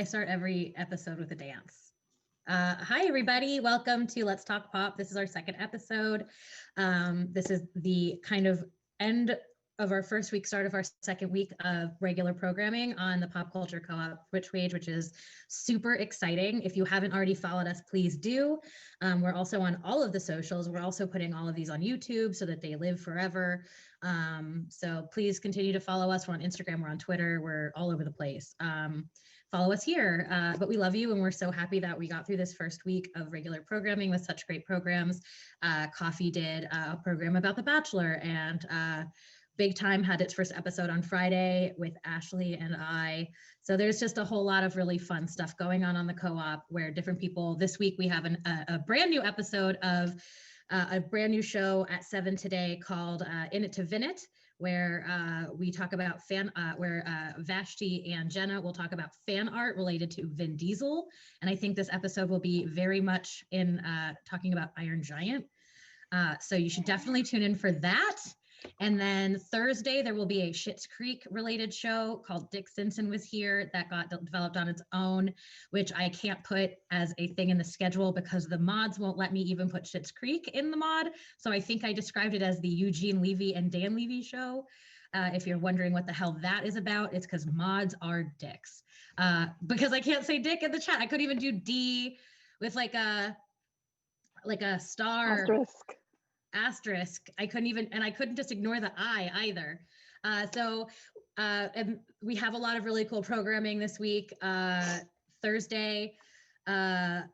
I start every episode with a dance. Hi, everybody. Welcome to Let's Talk Pop. This is our second episode. This is the kind of end of our first week, start of our second week of regular programming on the Pop Culture Co-op Twitch page, which is super exciting. If you haven't already followed us, please do. We're also on all of the socials. We're also putting all of these on YouTube so that they live forever. So please continue to follow us. We're on Instagram, we're on Twitter, we're all over the place. Follow us here, but we love you and we're so happy that we got through this first week of regular programming with such great programs. Coffee did a program about The Bachelor, and Big Time had its first episode on Friday with Ashley and I. So there's just a whole lot of really fun stuff going on the co-op where different people, this week we have a brand new episode of a brand new show at 7 today called In It to Vin It, where we talk about where Vashti and Jenna will talk about fan art related to Vin Diesel. And I think this episode will be very much in talking about Iron Giant. So you should definitely tune in for that. And then Thursday, there will be a Schitt's Creek related show called Dick Simpson Was Here that got developed on its own, which I can't put as a thing in the schedule because the mods won't let me even put Schitt's Creek in the mod. So I think I described it as the Eugene Levy and Dan Levy show. If you're wondering what the hell that is about, it's because mods are dicks. Because I can't say dick in the chat. I couldn't even do D with like a star. Asterisk. I couldn't just ignore the I either. And we have a lot of really cool programming this week, Thursday. And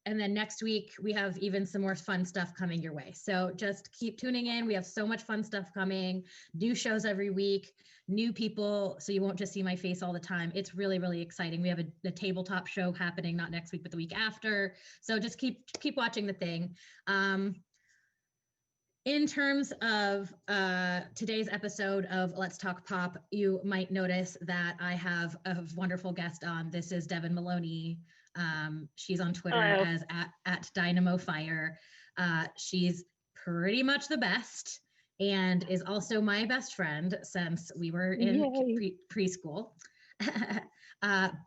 then next week, we have even some more fun stuff coming your way. So just keep tuning in. We have so much fun stuff coming, new shows every week, new people. So you won't just see my face all the time. It's really, really exciting. We have a tabletop show happening, not next week, but the week after. So just keep watching the thing. In terms of today's episode of Let's Talk Pop, you might notice that I have a wonderful guest on. This is Devon Maloney. She's on Twitter as at Dynamo Fire. She's pretty much the best and is also my best friend since we were in preschool.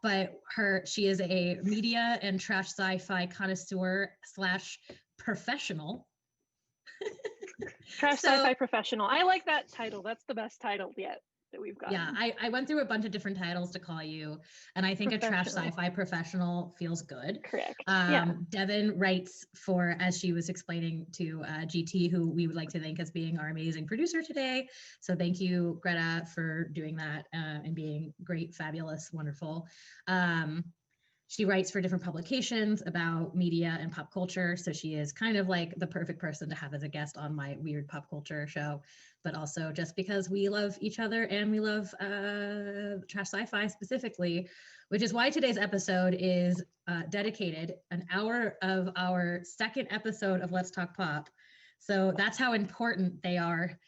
But she is a media and trash sci-fi connoisseur / professional. Trash sci-fi professional. I like that title. That's the best title yet that we've got. Yeah, I went through a bunch of different titles to call you, and I think a trash sci-fi professional feels good. Correct. Devon writes for, as she was explaining to GT, who we would like to thank as being our amazing producer today. So thank you, Greta, for doing that and being great, fabulous, wonderful. She writes for different publications about media and pop culture. So she is kind of like the perfect person to have as a guest on my weird pop culture show, but also just because we love each other and we love trash sci-fi specifically, which is why today's episode is dedicated an hour of our second episode of Let's Talk Pop. So that's how important they are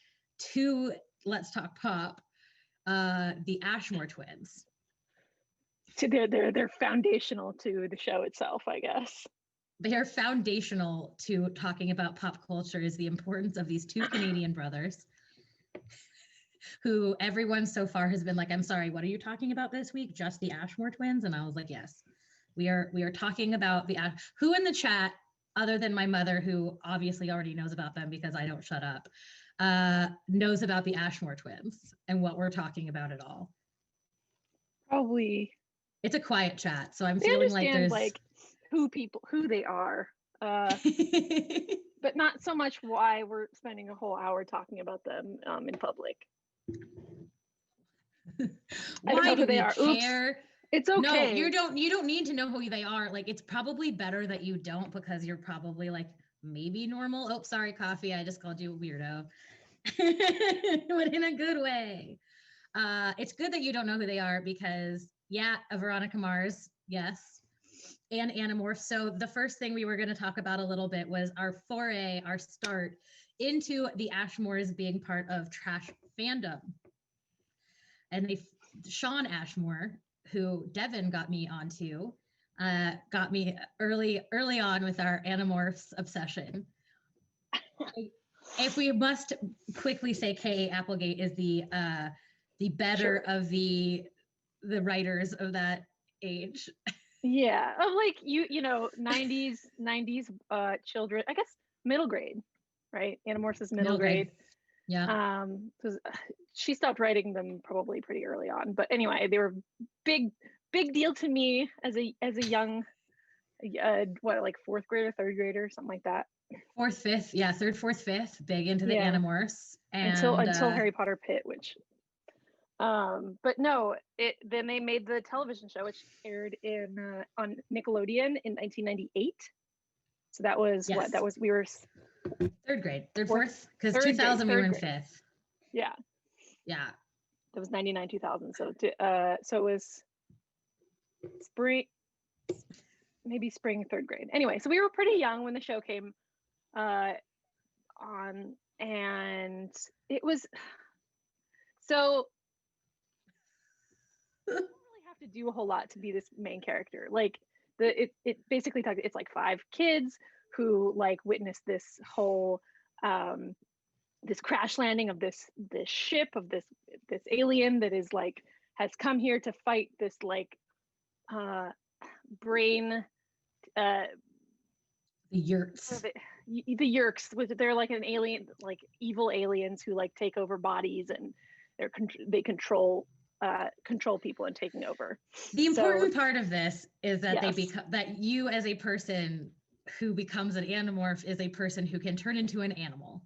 to Let's Talk Pop, the Ashmore twins. They're foundational to the show itself, I guess. They are foundational to talking about pop culture, is the importance of these two Canadian brothers who everyone so far has been like, I'm sorry, what are you talking about this week? Just the Ashmore twins? And I was like, yes, we are talking about who in the chat, other than my mother, who obviously already knows about them because I don't shut up, knows about the Ashmore twins and what we're talking about at all. Probably. It's a quiet chat, so I'm feeling like there's like who they are, but not so much why we're spending a whole hour talking about them in public. Why do we care? Oops. It's okay. No, you don't need to know who they are. Like, it's probably better that you don't, because you're probably like maybe normal. Oh, sorry, Coffee. I just called you a weirdo, but in a good way. It's good that you don't know who they are because. Yeah, Veronica Mars, yes, and Animorphs. So the first thing we were going to talk about a little bit was our start into the Ashmores being part of trash fandom. And Sean Ashmore, who Devon got me onto, got me early on with our Animorphs obsession. If we must quickly say, K.A. Applegate is the better of the writers of that age. Yeah, of like you know 90s children. I guess middle grade, right? Animorphs is middle Middle grade. grade. Yeah. 'Cause she stopped writing them probably pretty early on. But anyway, they were big deal to me as a young what, like fourth grader, third grader, something like that. Fourth, fifth. Yeah. Third, fourth, fifth. Big into the Yeah, Animorphs. until And Harry Potter Pit, which but no, it then they made the television show, which aired in on Nickelodeon in 1998. So that was what? yes, That was we were third grade, third, fourth, fourth, because third grade, 2000 we were third in grade. fifth. Yeah, Yeah. that was 99 2000. So so it was spring, maybe spring third grade. Anyway, so we were pretty young when the show came on, and it was so you don't really have to do a whole lot to be this main character. Like it basically talks. It's like 5 kids who like witness this whole this crash landing of this ship of this alien that is like has come here to fight this like brain The yurts. the Yerks, they're like an alien, like evil aliens who like take over bodies, and they control people and taking over. The important part of this is that they Yes. become that you as a person who becomes an animorph is a person who can turn into an animal.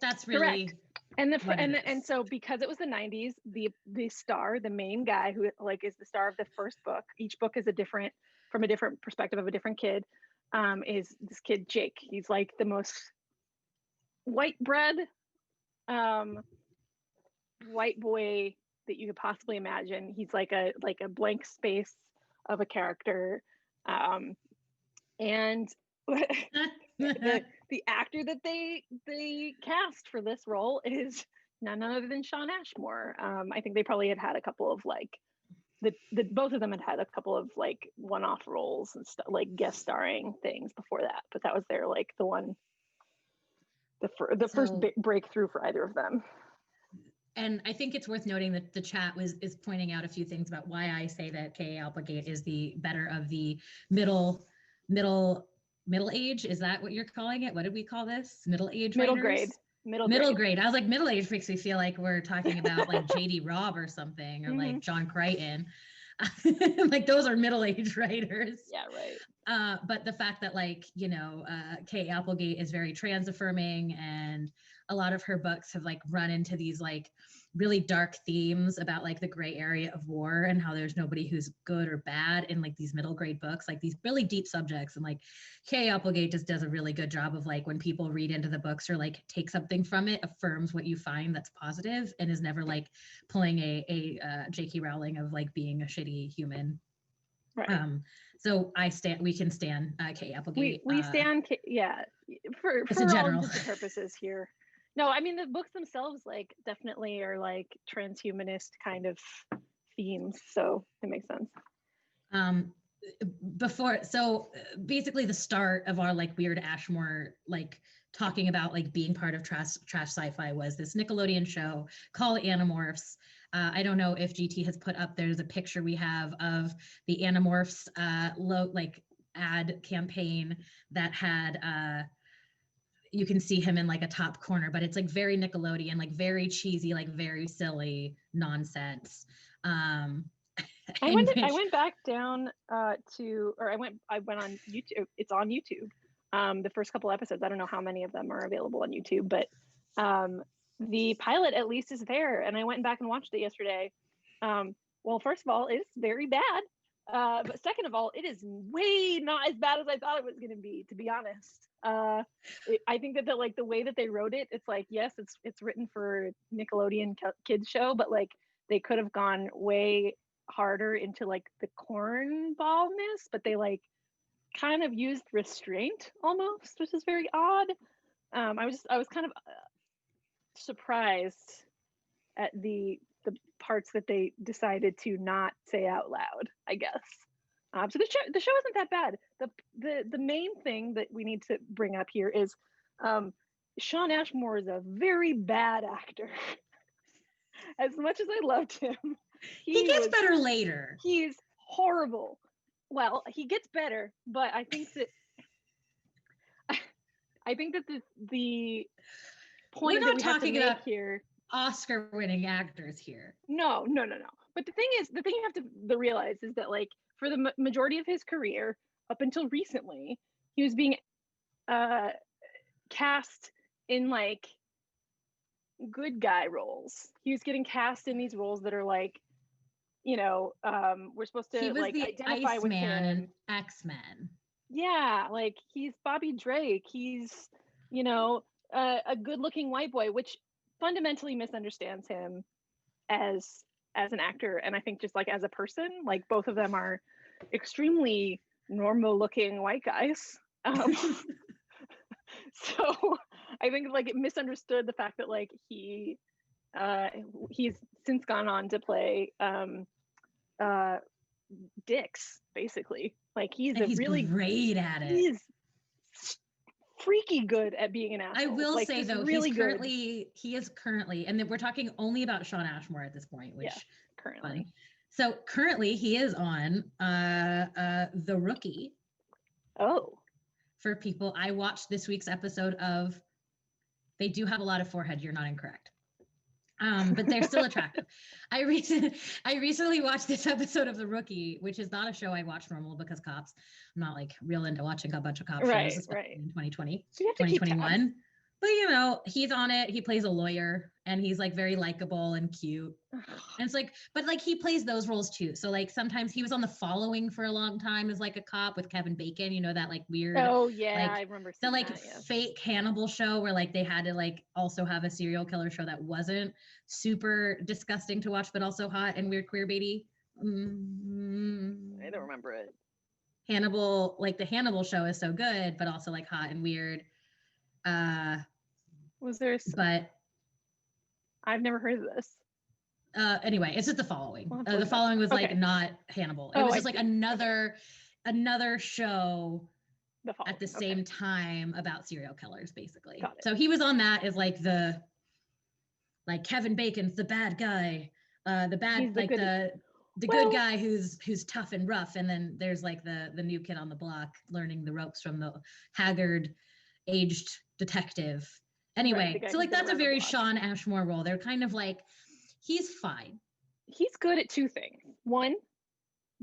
That's really Correct. And and so because it was the 90s, the star, the main guy who like is the star of the first book, each book is from a different perspective of a different kid, is this kid Jake. He's like the most white bread white boy that you could possibly imagine. He's like a blank space of a character, and the actor that they cast for this role is none other than Shawn Ashmore. I think they probably had a couple of like both of them had a couple of like one-off roles and stuff, like guest starring things before that, but that was their like the first breakthrough for either of them. And I think it's worth noting that the chat is pointing out a few things about why I say that K.A. Applegate is the better of the middle age. Is that what you're calling it? What did we call this? Middle age Middle writers? grade. Middle grade. I was like, middle age makes me feel like we're talking about like J.D. Robb or something, or like John Crichton. Like those are middle age writers. Yeah, right. But the fact that like, you know, K.A. Applegate is very trans affirming, and a lot of her books have like run into these like really dark themes about like the gray area of war and how there's nobody who's good or bad in like these middle grade books, like these really deep subjects. And like K.A. Applegate just does a really good job of like when people read into the books or like take something from it, affirms what you find that's positive, and is never like pulling a J.K. Rowling of like being a shitty human. Right. So we can stand K.A. Applegate. We stand, yeah, for all intents and purposes here. No, I mean the books themselves like definitely are like transhumanist kind of themes, so it makes sense. Basically the start of our like weird Ashmore like talking about like being part of trash sci-fi was this Nickelodeon show called Animorphs. I don't know if GT has put up, there's a picture we have of the Animorphs like ad campaign that had you can see him in like a top corner, but it's like very Nickelodeon, like very cheesy, like very silly nonsense. I went back down I went on YouTube. It's on YouTube. The first couple episodes, I don't know how many of them are available on YouTube, but the pilot at least is there, and I went back and watched it yesterday. Well, first of all, it's very bad, but second of all, it is way not as bad as I thought it was going to be honest. I think that like the way that they wrote it, it's like, yes, it's written for Nickelodeon kids show, but like they could have gone way harder into like the cornballness, but they like kind of used restraint almost, which is very odd. I was kind of surprised at the parts that they decided to not say out loud, I guess. So the show isn't that bad. The main thing that we need to bring up here is Shawn Ashmore is a very bad actor. As much as I loved him, He gets better later. He's horrible. Well, he gets better, but I think that the point that we have to make here, Oscar-winning actors here. No. But the thing you have to realize is that, like, for the majority of his career, up until recently, he was being cast in like good guy roles. He was getting cast in these roles that are like, you know, we're supposed to like identify with him. And X-Men. Yeah, like he's Bobby Drake. He's, you know, a good-looking white boy, which fundamentally misunderstands him as an actor, and I think just like as a person. Like, both of them are extremely normal-looking white guys. So I think like it misunderstood the fact that like he's since gone on to play dicks, basically. Like he's really great at it. He's freaky good at being an asshole. I will like, say though, really he is currently, and we're talking only about Shawn Ashmore at this point, which currently. Fun. So currently he is on The Rookie. Oh. For people, I watched this week's episode of, they do have a lot of forehead, you're not incorrect. But they're still attractive. I recently watched this episode of The Rookie, which is not a show I watch normal because cops. I'm not like real into watching a bunch of cop shows, especially in 2020, so you have to 2021. But you know, he's on it. He plays a lawyer, and he's like very likable and cute. And it's like, but like he plays those roles too. So like sometimes he was on The Following for a long time as like a cop with Kevin Bacon. You know, that like weird. Oh yeah, like, I remember the like that, yes. fake Hannibal show where like they had to like also have a serial killer show that wasn't super disgusting to watch, but also hot and weird queerbaity. I don't remember it. Hannibal, like the Hannibal show is so good, but also like hot and weird. Was there? But I've never heard of this. Anyway, it's just The Following. The Following was like not Hannibal. It was just like another show at the same time about serial killers, basically. So he was on that as like like Kevin Bacon's the bad guy, the good guy who's tough and rough, and then there's like the new kid on the block learning the ropes from the haggard, aged detective. Anyway, so like that's a very Shawn Ashmore role. They're kind of like, he's fine. He's good at two things. One,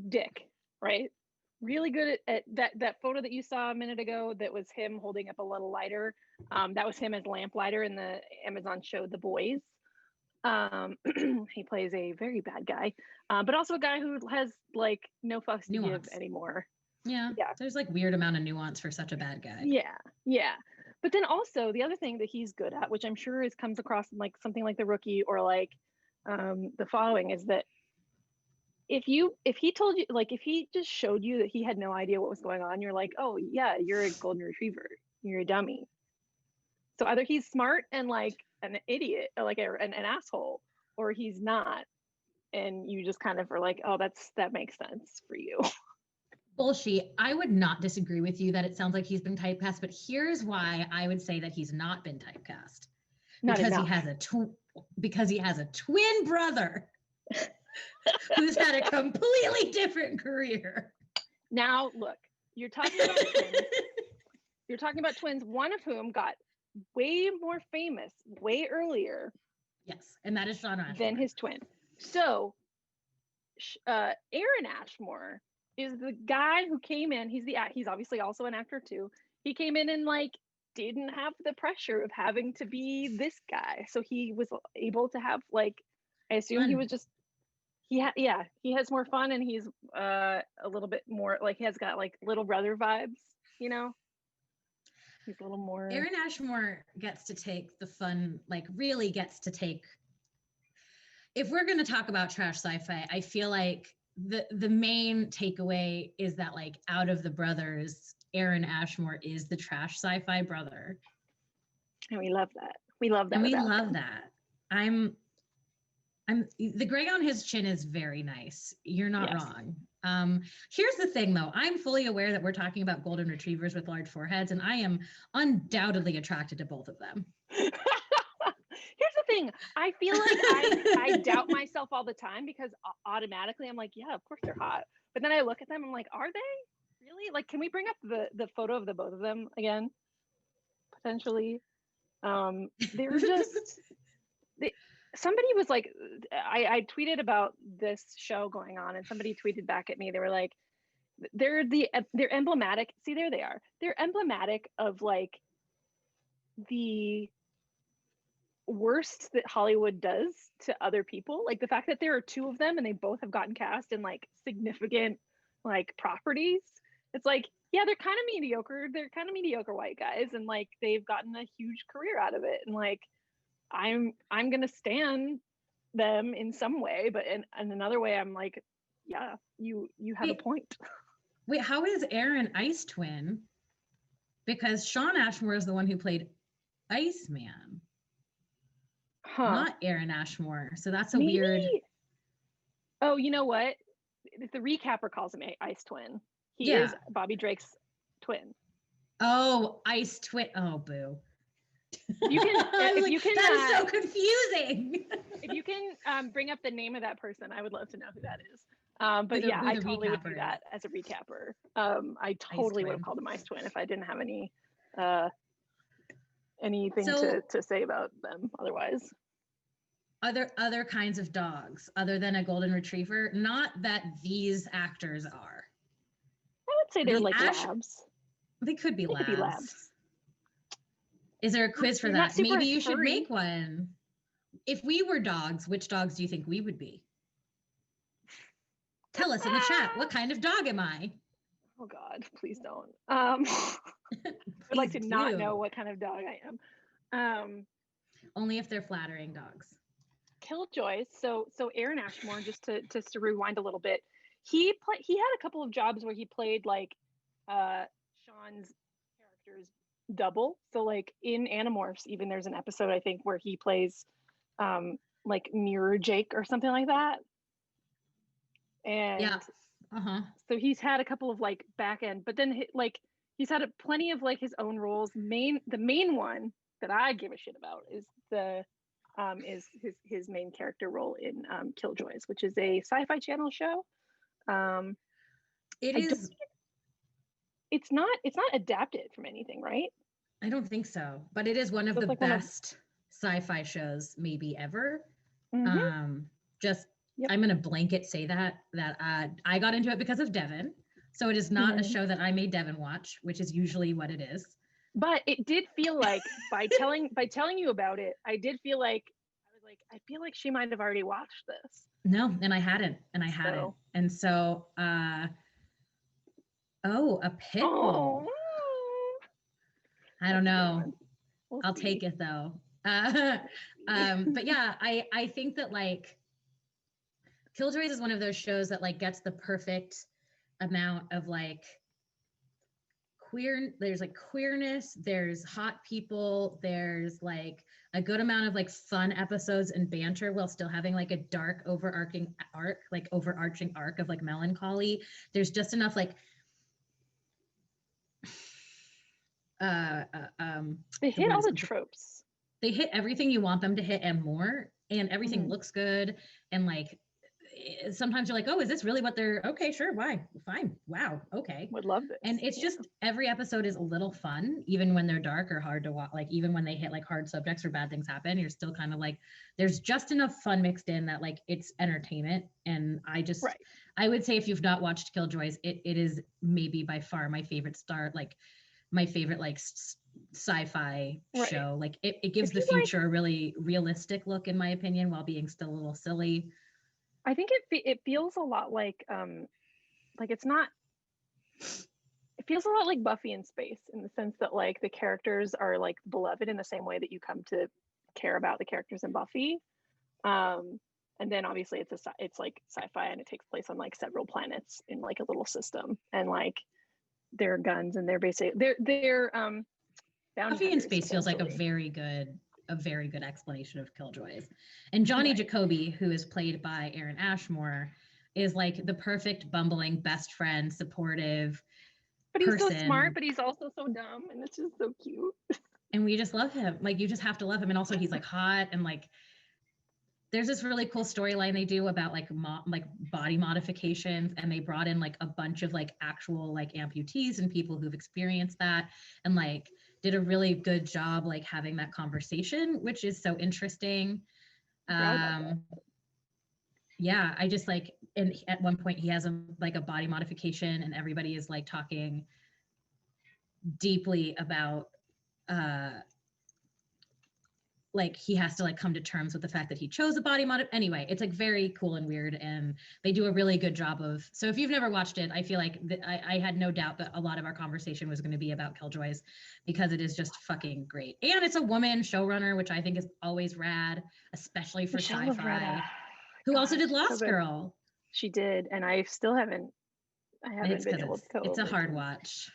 dick, right? Really good at that photo that you saw a minute ago that was him holding up a little lighter. That was him as lamplighter in the Amazon show The Boys. He plays a very bad guy, but also a guy who has like no fucks to give anymore. Yeah, there's like weird amount of nuance for such a bad guy. Yeah. But then also the other thing that he's good at, which I'm sure comes across in like something like The Rookie or like The Following, is that if he told you, like if he just showed you that he had no idea what was going on, you're like, oh yeah, you're a golden retriever, you're a dummy. So either he's smart and like an idiot, or like an asshole, or he's not, and you just kind of are like, oh, that makes sense for you. Bullshit. I would not disagree with you that it sounds like he's been typecast, but here's why I would say that he's not been typecast. Because he has a twin brother who's had a completely different career. Now, look, you're talking about twins. You're talking about twins, one of whom got way more famous way earlier. Yes, and that is Shawn Ashmore. Than his twin. So, Aaron Ashmore is the guy who came in. He's obviously also an actor too. He came in and like didn't have the pressure of having to be this guy, so he was able to have like, I assume fun. He was just he has more fun, and he's a little bit more like, he has got like little brother vibes, you know. He's a little more. Aaron Ashmore gets to take the fun, like really gets to take. If we're going to talk about trash sci-fi, I feel like the main takeaway is that like out of the brothers, Aaron Ashmore is the trash sci-fi brother. And we love that. We love that. And we love that. I'm the gray on his chin is very nice. You're not wrong. Here's the thing though. I'm fully aware that we're talking about golden retrievers with large foreheads, and I am undoubtedly attracted to both of them. Here's the thing. I feel like I doubt myself all the time because automatically I'm like, yeah, of course they're hot. But then I look at them, I'm like, are they really? Like, can we bring up the photo of the both of them again? Potentially. They're just somebody was like, I tweeted about this show going on, and somebody tweeted back at me. They were like, they're emblematic. See, there they are. They're emblematic of like the worst that Hollywood does to other people. Like the fact that there are two of them and they both have gotten cast in like significant like properties. It's like, yeah, they're kind of mediocre. They're kind of mediocre white guys, and like they've gotten a huge career out of it. And like I'm gonna stand them in some way, but in another way, I'm like, yeah, you have a point. Wait, how is Aaron Ice Twin? Because Shawn Ashmore is the one who played Iceman, not Aaron Ashmore. So that's a weird. Oh, you know what? The recapper calls him Ice Twin. He is Bobby Drake's twin. Oh, Ice Twin. Oh, boo. You can. That is so confusing. If you can bring up the name of that person, I would love to know who that is. But yeah, I totally would do that as a recapper. I totally would have called him Ice Twin if I didn't have anything to say about them otherwise. Other kinds of dogs other than a golden retriever, not that these actors are. I would say they're like labs. They could be labs. Is there a quiz for that? Maybe you should make one. If we were dogs, which dogs do you think we would be? Tell us in the chat. What kind of dog am I? Oh God, please don't. I'd like to not know what kind of dog I am. Only if they're flattering dogs. Killjoys. So Aaron Ashmore, just to rewind a little bit, he had a couple of jobs where he played like Sean's character's double. So like in Animorphs, even there's an episode I think where he plays like Mirror Jake or something like that. And so he's had a couple of like back end, but then like he's had plenty of like his own roles. The main one that I give a shit about is his main character role in Killjoys, which is a Sci-Fi Channel show. It's not adapted from anything, right? I don't think so, but it is one of the like best sci-fi shows maybe ever. I'm gonna blanket say that I got into it because of Devon, so it is not a show that I made Devon watch, which is usually what it is. But it did feel like by telling you about it, I did feel like I feel like she might have already watched this. No, and I hadn't, and so a pit bull. I don't know. I'll take it though. But yeah, I think that like Killjoys is one of those shows that like gets the perfect amount of like there's like queerness, there's hot people, there's like a good amount of like fun episodes and banter while still having like a dark overarching arc of like melancholy. There's just enough like they hit all the tropes. They hit everything you want them to hit and more, and everything looks good. And like sometimes you're like, oh, is this really what they're okay? Sure, why? Fine. Wow. Okay. Would love this. And it's just every episode is a little fun, even when they're dark or hard to watch. Like even when they hit like hard subjects or bad things happen, you're still kind of like, there's just enough fun mixed in that like it's entertainment. And I would say if you've not watched Killjoys, it is maybe by far my favorite my favorite like sci-fi show. Like it gives the future a really realistic look, in my opinion, while being still a little silly. I think it feels a lot like it's not. It feels a lot like Buffy in space, in the sense that like the characters are like beloved in the same way that you come to care about the characters in Buffy. And then obviously it's like sci-fi, and it takes place on like several planets in like a little system, and like their guns and their basic they're Buffy in space feels like a very good explanation of Killjoys. And Johnny Jacoby, who is played by Aaron Ashmore, is like the perfect bumbling best friend, supportive but he's so smart, but he's also so dumb, and it's just so cute. And we just love him. Like you just have to love him. And also he's like hot, and like there's this really cool storyline they do about like like body modifications, and they brought in like a bunch of like actual like amputees and people who've experienced that, and like did a really good job like having that conversation, which is so interesting. Yeah, I just like, and at one point he has like a body modification, and everybody is like talking deeply about like he has to like come to terms with the fact that he chose a body mod. Anyway, it's like very cool and weird, and they do a really good job of. So if you've never watched it, I feel like I had no doubt that a lot of our conversation was going to be about Killjoys, because it is just fucking great, and it's a woman showrunner, which I think is always rad, especially for sci-fi. Who also did Lost Girl. She did, and I still haven't. I haven't been able to go. It's a hard watch.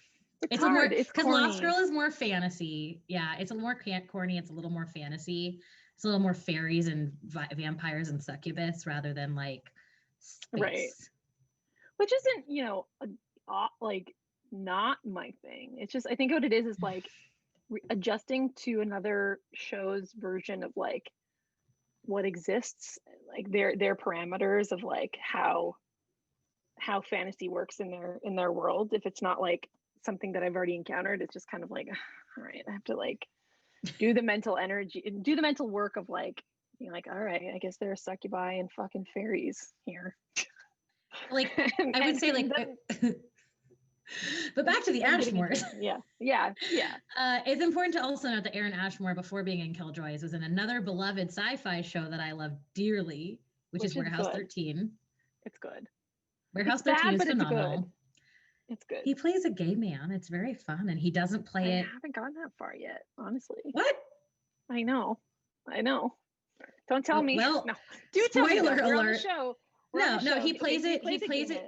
It's hard. It's because Lost Girl is more fantasy. Yeah, it's a little more corny. It's a little more fantasy. It's a little more fairies and vampires and succubus rather than like space. Right. Which isn't, you know, like not my thing. It's just I think what it is like adjusting to another show's version of like what exists, like their parameters of like how fantasy works in their world. If it's not like something that I've already encountered, it's just kind of like, all right, I have to like do the mental work of like being like, all right, I guess there are succubi and fucking fairies here. Like I would say like but back to the Ashmores. Yeah. It's important to also note that Aaron Ashmore, before being in Killjoys, was in another beloved sci-fi show that I love dearly, which is Warehouse 13. It's good. Warehouse 13 is phenomenal. It's good. He plays a gay man. It's very fun, and he doesn't play it. I haven't gotten that far yet, honestly. What? I know. Don't tell me. Well, no. Do tell me. Spoiler alert. On the show. No, he plays it. He plays it,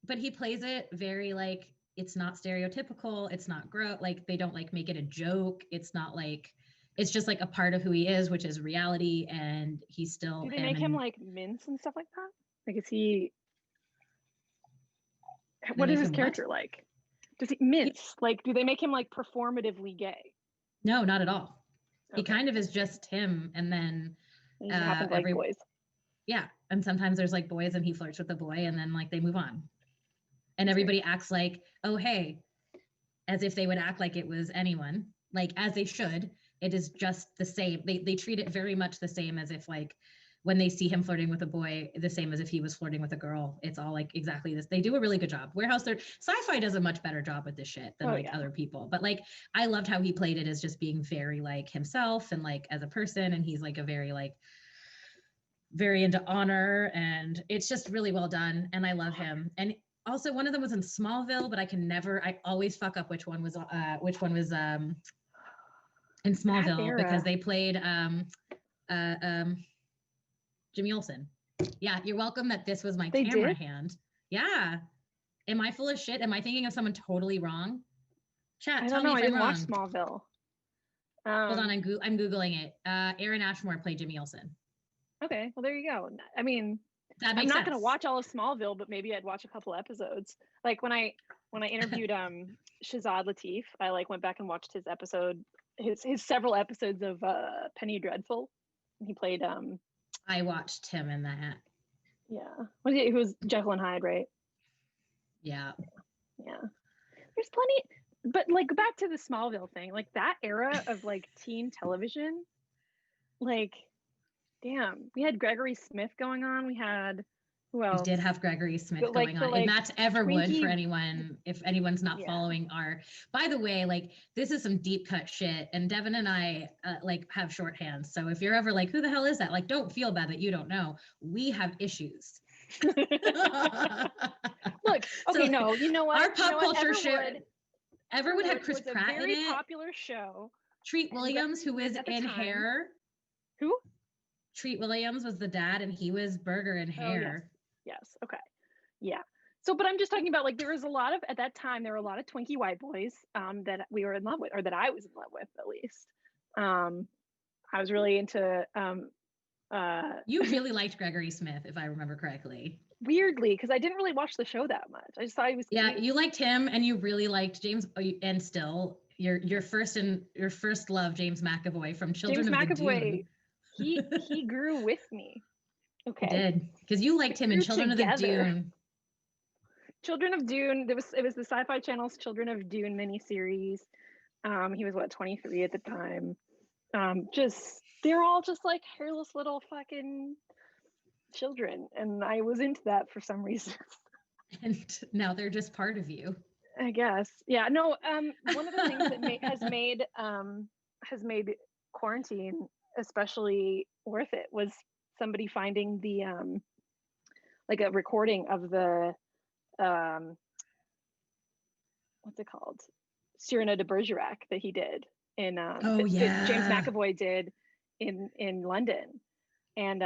but he plays it very like, it's not stereotypical. It's not gross. Like they don't like make it a joke. It's not like, it's just like a part of who he is, which is reality, and he's still. Do they make him like mince and stuff like that? Like, is he? What is his character like? Does he mince? Like, do they make him like performatively gay? No, not at all. Okay. He kind of is just him, and then boys. Yeah, and sometimes there's like boys, and he flirts with the boy, and then like they move on, and everybody acts like, oh hey, as if they would act like it was anyone, like as they should. It is just the same. They treat it very much the same as if like, when they see him flirting with a boy, the same as if he was flirting with a girl. It's all like exactly this. They do a really good job. Warehouse 13, sci-fi does a much better job with this shit than other people. But like, I loved how he played it as just being very like himself and like as a person. And he's like a very like, very into honor, and it's just really well done. And I love him. And also one of them was in Smallville, but I always fuck up which one was in Smallville, because they played Jimmy Olsen. Yeah, you're welcome that this was my camera hand. Yeah. Am I full of shit? Am I thinking of someone totally wrong? Chat, tell me if I'm wrong. I didn't watch Smallville. Hold on, I'm Googling it. Aaron Ashmore played Jimmy Olsen. Okay, well there you go. I mean, I'm not going to watch all of Smallville, but maybe I'd watch a couple episodes. Like when I interviewed Shazad Latif, I like went back and watched his several episodes of Penny Dreadful. He played I watched him in that. Yeah. He was Jekyll and Hyde, right? Yeah. Yeah. There's plenty, but like back to the Smallville thing, like that era of like teen television, like, damn, we had Gregory Smith going on. We had, who else? We did have Gregory Smith going on. And that's Everwood for anyone, if anyone's not following our, by the way, like this is some deep cut shit, and Devon and I like have shorthand. So if you're ever like, who the hell is that? Like, don't feel bad that you don't know. We have issues. Look, okay, so, no, you know what? Our pop culture shit. Everwood had Chris Pratt in it. Very popular show. Treat Williams, who was in Hair. Who? Treat Williams was the dad, and he was Burger in Hair. Yes. Okay. Yeah. So, but I'm just talking about like there was at that time there were a lot of Twinkie white boys that we were in love with, or that I was in love with at least. I was really into. You really liked Gregory Smith, if I remember correctly. Weirdly, because I didn't really watch the show that much. I just thought he was. Yeah, cute. You liked him, and you really liked James, and still your first love, James McAvoy from Children of the Dune. he grew with me. Okay. He did, because you liked him in Children together. of the Dune. Children of Dune. It was the Sci-Fi Channel's Children of Dune miniseries. He was 23 at the time. They're all just like hairless little fucking children, and I was into that for some reason. And now they're just part of you, I guess. Yeah. No. One of the things that has made quarantine especially worth it was somebody finding the like a recording of the what's it called, Cyrano de Bergerac that he did in that James McAvoy did in London, and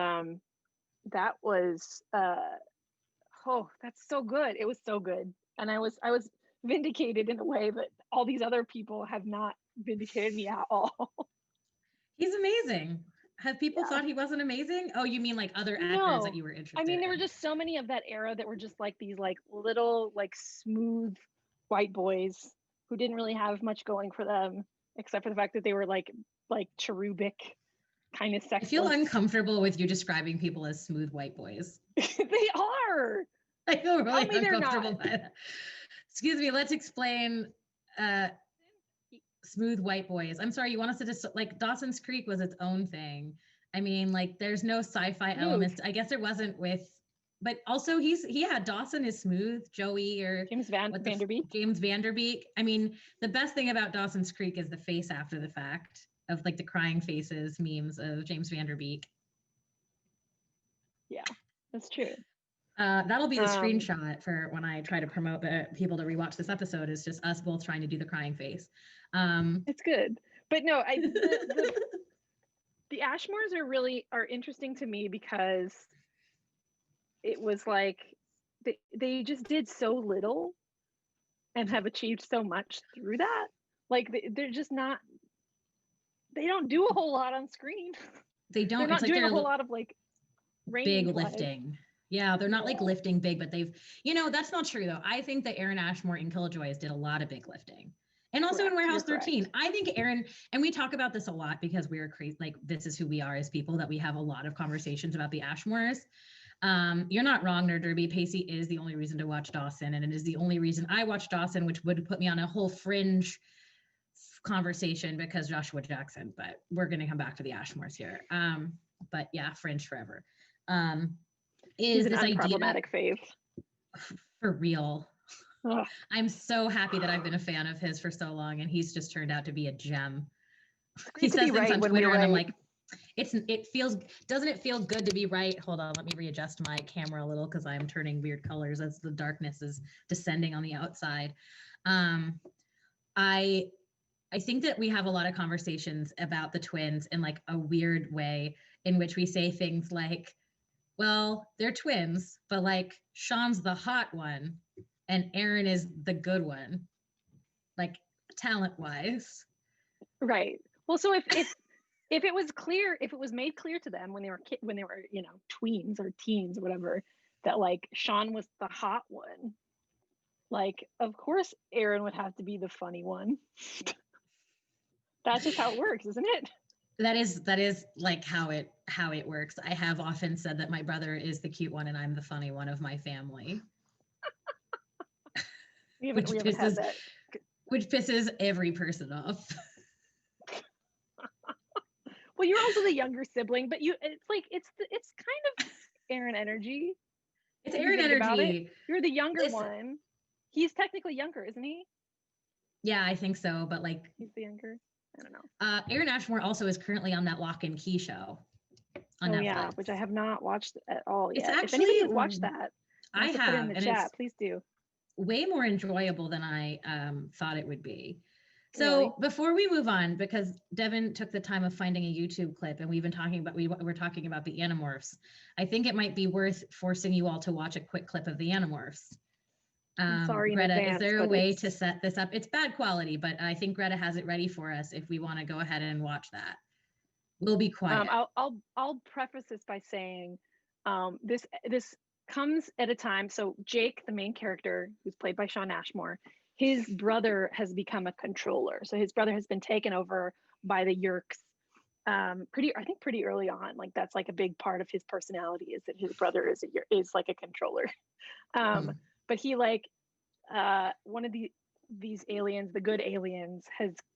that was that's so good. It was so good, and I was vindicated in a way that all these other people have not vindicated me at all. He's amazing. Have people thought he wasn't amazing? Oh, you mean like other actors that you were interested in? I mean, there were just so many of that era that were just like these like little like smooth white boys who didn't really have much going for them except for the fact that they were like cherubic kind of sexless. I feel uncomfortable with you describing people as smooth white boys. They are. I feel really uncomfortable by that. Excuse me, let's explain smooth white boys. I'm sorry, you want us to just like Dawson's Creek was its own thing. I mean, like there's no sci-fi elements. I guess there wasn't with, but also Dawson is smooth, Joey or James Vanderbeek. James Vanderbeek. I mean, the best thing about Dawson's Creek is the face after the fact of like the crying faces memes of James Vanderbeek. Yeah, that's true. That'll be the screenshot for when I try to promote people to rewatch this episode, is just us both trying to do the crying face. It's good. But no, the Ashmores are interesting to me because it was like they just did so little and have achieved so much through that. Like they're just not, they don't do a whole lot on screen. They don't. They're not doing a whole lot of like big lifting. Yeah, they're not like lifting big, but that's not true though. I think that Aaron Ashmore and Killjoys did a lot of big lifting. And also in Warehouse 13, I think Aaron, and we talk about this a lot because we're crazy, like this is who we are as people, that we have a lot of conversations about the Ashmores. You're not wrong, Nerd Derby. Pacey is the only reason to watch Dawson, and it is the only reason I watch Dawson, which would put me on a whole Fringe conversation because Joshua Jackson, but we're going to come back to the Ashmores here. But yeah, Fringe forever. Is this unproblematic fave. For real. Ugh. I'm so happy that I've been a fan of his for so long, and he's just turned out to be a gem. He says things on Twitter, and I'm like, doesn't it feel good to be right? Hold on, let me readjust my camera a little because I'm turning weird colors as the darkness is descending on the outside. I think that we have a lot of conversations about the twins in like a weird way, in which we say things like, well, they're twins, but like Sean's the hot one and Aaron is the good one, like talent-wise. Right. Well, so if it was clear, if it was made clear to them when they were tweens or teens or whatever, that like Sean was the hot one, like of course Aaron would have to be the funny one. That's just how it works, isn't it? That is like how it works. I have often said that my brother is the cute one and I'm the funny one of my family. Which pisses every person off. Well, you're also the younger sibling, but it's kind of Aaron energy. It's Aaron energy. You're the younger one. He's technically younger, isn't he? Yeah, I think so, but like he's the younger. I don't know. Aaron Ashmore also is currently on that Lock and Key show on Netflix. Yeah, which I have not watched at all yet. It's actually, if anybody has watched that, I have. Put it in the chat, please do. Way more enjoyable than I thought it would be. So really? Before we move on, because Devon took the time of finding a YouTube clip, and we've been talking about we're talking about the Animorphs. I think it might be worth forcing you all to watch a quick clip of the Animorphs. I'm sorry, Greta, is there a way to set this up? It's bad quality, but I think Greta has it ready for us if we want to go ahead and watch that. We'll be quiet. I'll preface this by saying this comes at a time. So Jake, the main character, who's played by Shawn Ashmore, his brother has become a controller. So his brother has been taken over by the Yerks pretty early on. Like that's like a big part of his personality is that his brother is like a controller. But he like one of these aliens, the good aliens,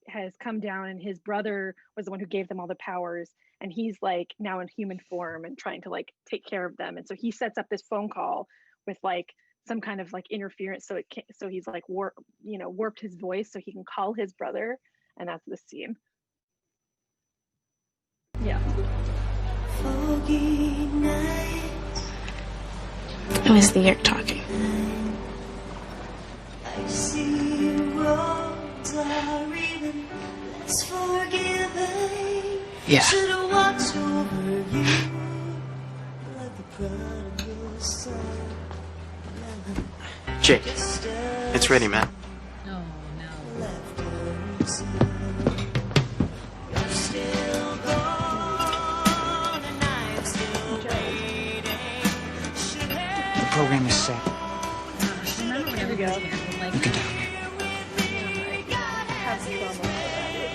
has come down, and his brother was the one who gave them all the powers, and he's like now in human form and trying to like take care of them. And so he sets up this phone call with like some kind of like interference, so he's like warped his voice so he can call his brother, and that's the scene. Yeah. It was the Yerk talking. I see roads are even less forgiving. Yeah. Should have watched over you like the prodigal son. Jake, it's ready, man. No. You're still gone and I'm still waiting. The program is set. Remember when everybody was here? It was like, You can tell. Have some fun about it.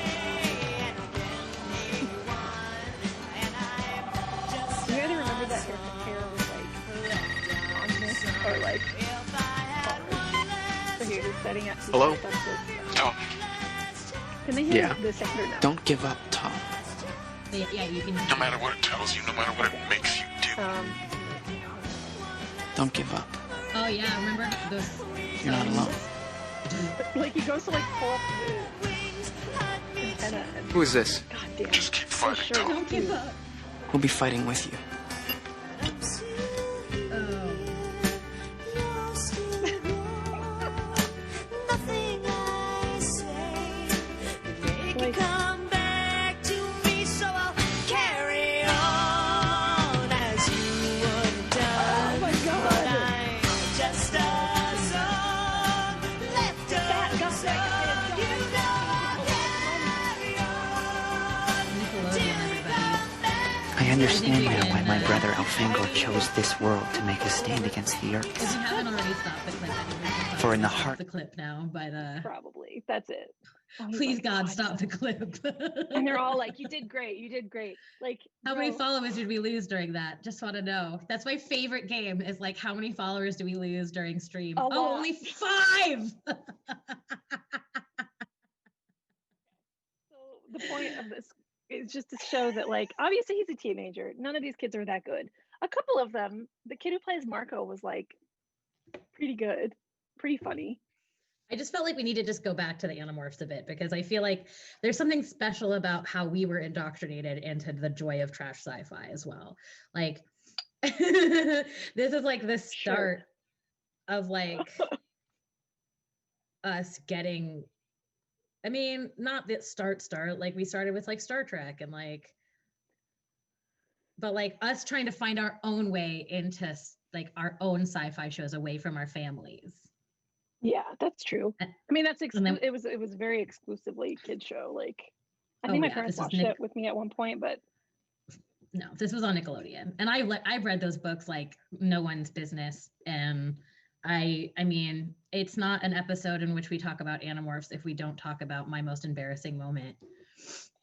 Do you either remember that hair was like on this or like so here he's setting up. Hello? Oh. Can they hear Yeah. the second or no? Don't give up, Tom. yeah, you can. No matter what it tells you, no matter what it makes you do. Don't give up. Oh yeah, remember those? You're not alone. Like he goes to like pull up the antenna and Who is this? God damn. Just keep So fighting, sure, Tom. don't give up. We'll be fighting with you. Nothing I say make you come back to me, so I'll carry on as you would have done. Oh my God. I'm just a song left unsaid. You know I'll carry on. Nickelodeon, everybody. I understand I think now why we my did, brother Alfangor chose this world to make a stand against the If Yerks. you haven't already stopped the clip, I think we can For in the stop heart- the clip now by the. Probably. That's it. Oh, he's Please like, God, stop the clip. And they're all like, you did great. You did great. Like, How many bro, followers did we lose during that? Just want to know. That's my favorite game. Is like, how many followers do we lose during stream? A Oh, lot. only 5. So the point of this is just to show that, like, obviously he's a teenager. None of these kids are that good. A couple of them, the kid who plays Marco was like pretty good, pretty funny. I just felt like we need to just go back to the Animorphs a bit because I feel like there's something special about how we were indoctrinated into the joy of trash sci-fi as well. Like this is like the start of like us getting, I mean, not that start, like we started with like Star Trek and like, but like us trying to find our own way into like our own sci-fi shows away from our families. Yeah, that's true. I mean, that's And then- it was very exclusively kid show. Like, I Oh, think my yeah, parents this is watched it with me at one point, but No, this was on Nickelodeon, and I've read those books like no one's business. And I mean, it's not an episode in which we talk about Animorphs if we don't talk about my most embarrassing moment.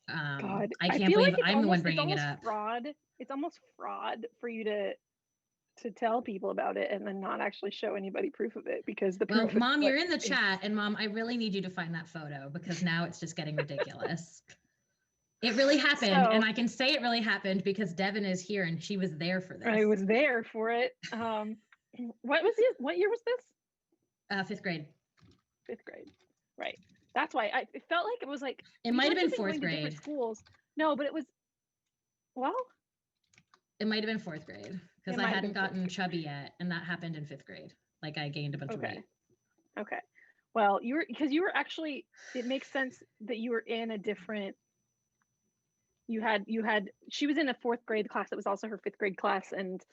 God, I can't feel believe like it's I'm the one almost- bringing it it's up. almost fraud. It's almost fraud for you to tell people about it and then not actually show anybody proof of it because the Well, proof. is Mom, what you're in the is- chat, and Mom, I really need you to find that photo because now it's just getting ridiculous. It really happened, and So- I can say it really happened because Devon is here and she was there for this. I was there for it. What year was this? 5th grade. 5th grade, right? That's why it felt like it was like It we might have weren't been even going 4th to different grade. schools. No, but it was. Well, It might have been 4th grade because It I might have hadn't been 4th gotten grade. chubby yet, and that happened in 5th grade. Like I gained a bunch of okay, weight. okay. Well, you were actually. It makes sense that you were in a different. You had. She was in a 4th grade class that was also her 5th grade class, and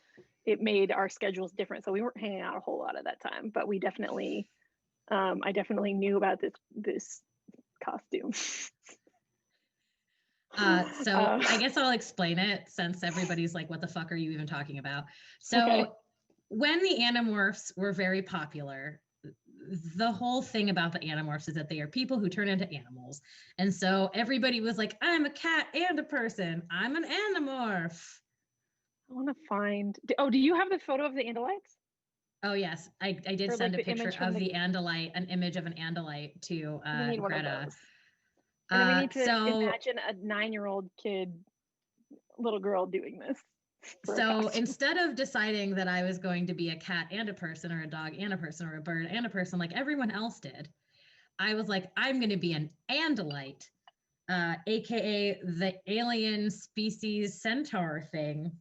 it made our schedules different. So we weren't hanging out a whole lot at that time, but we definitely. I definitely knew about this costume. So I guess I'll explain it since everybody's like, what the fuck are you even talking about? So Okay. when the Animorphs were very popular, the whole thing about the Animorphs is that they are people who turn into animals. And so everybody was like, I'm a cat and a person. I'm an Animorph. I want to find. Oh, do you have the photo of the Andalites? Oh yes, I did Or, send like, a the image picture from of the- the Andalite, an image of an Andalite to We need one of Greta. those. And then we need to So imagine a 9-year-old kid, little girl doing this. for a so costume. instead of deciding that I was going to be a cat and a person, or a dog and a person, or a bird and a person like everyone else did, I was like, I'm going to be an Andalite, aka the alien species centaur thing.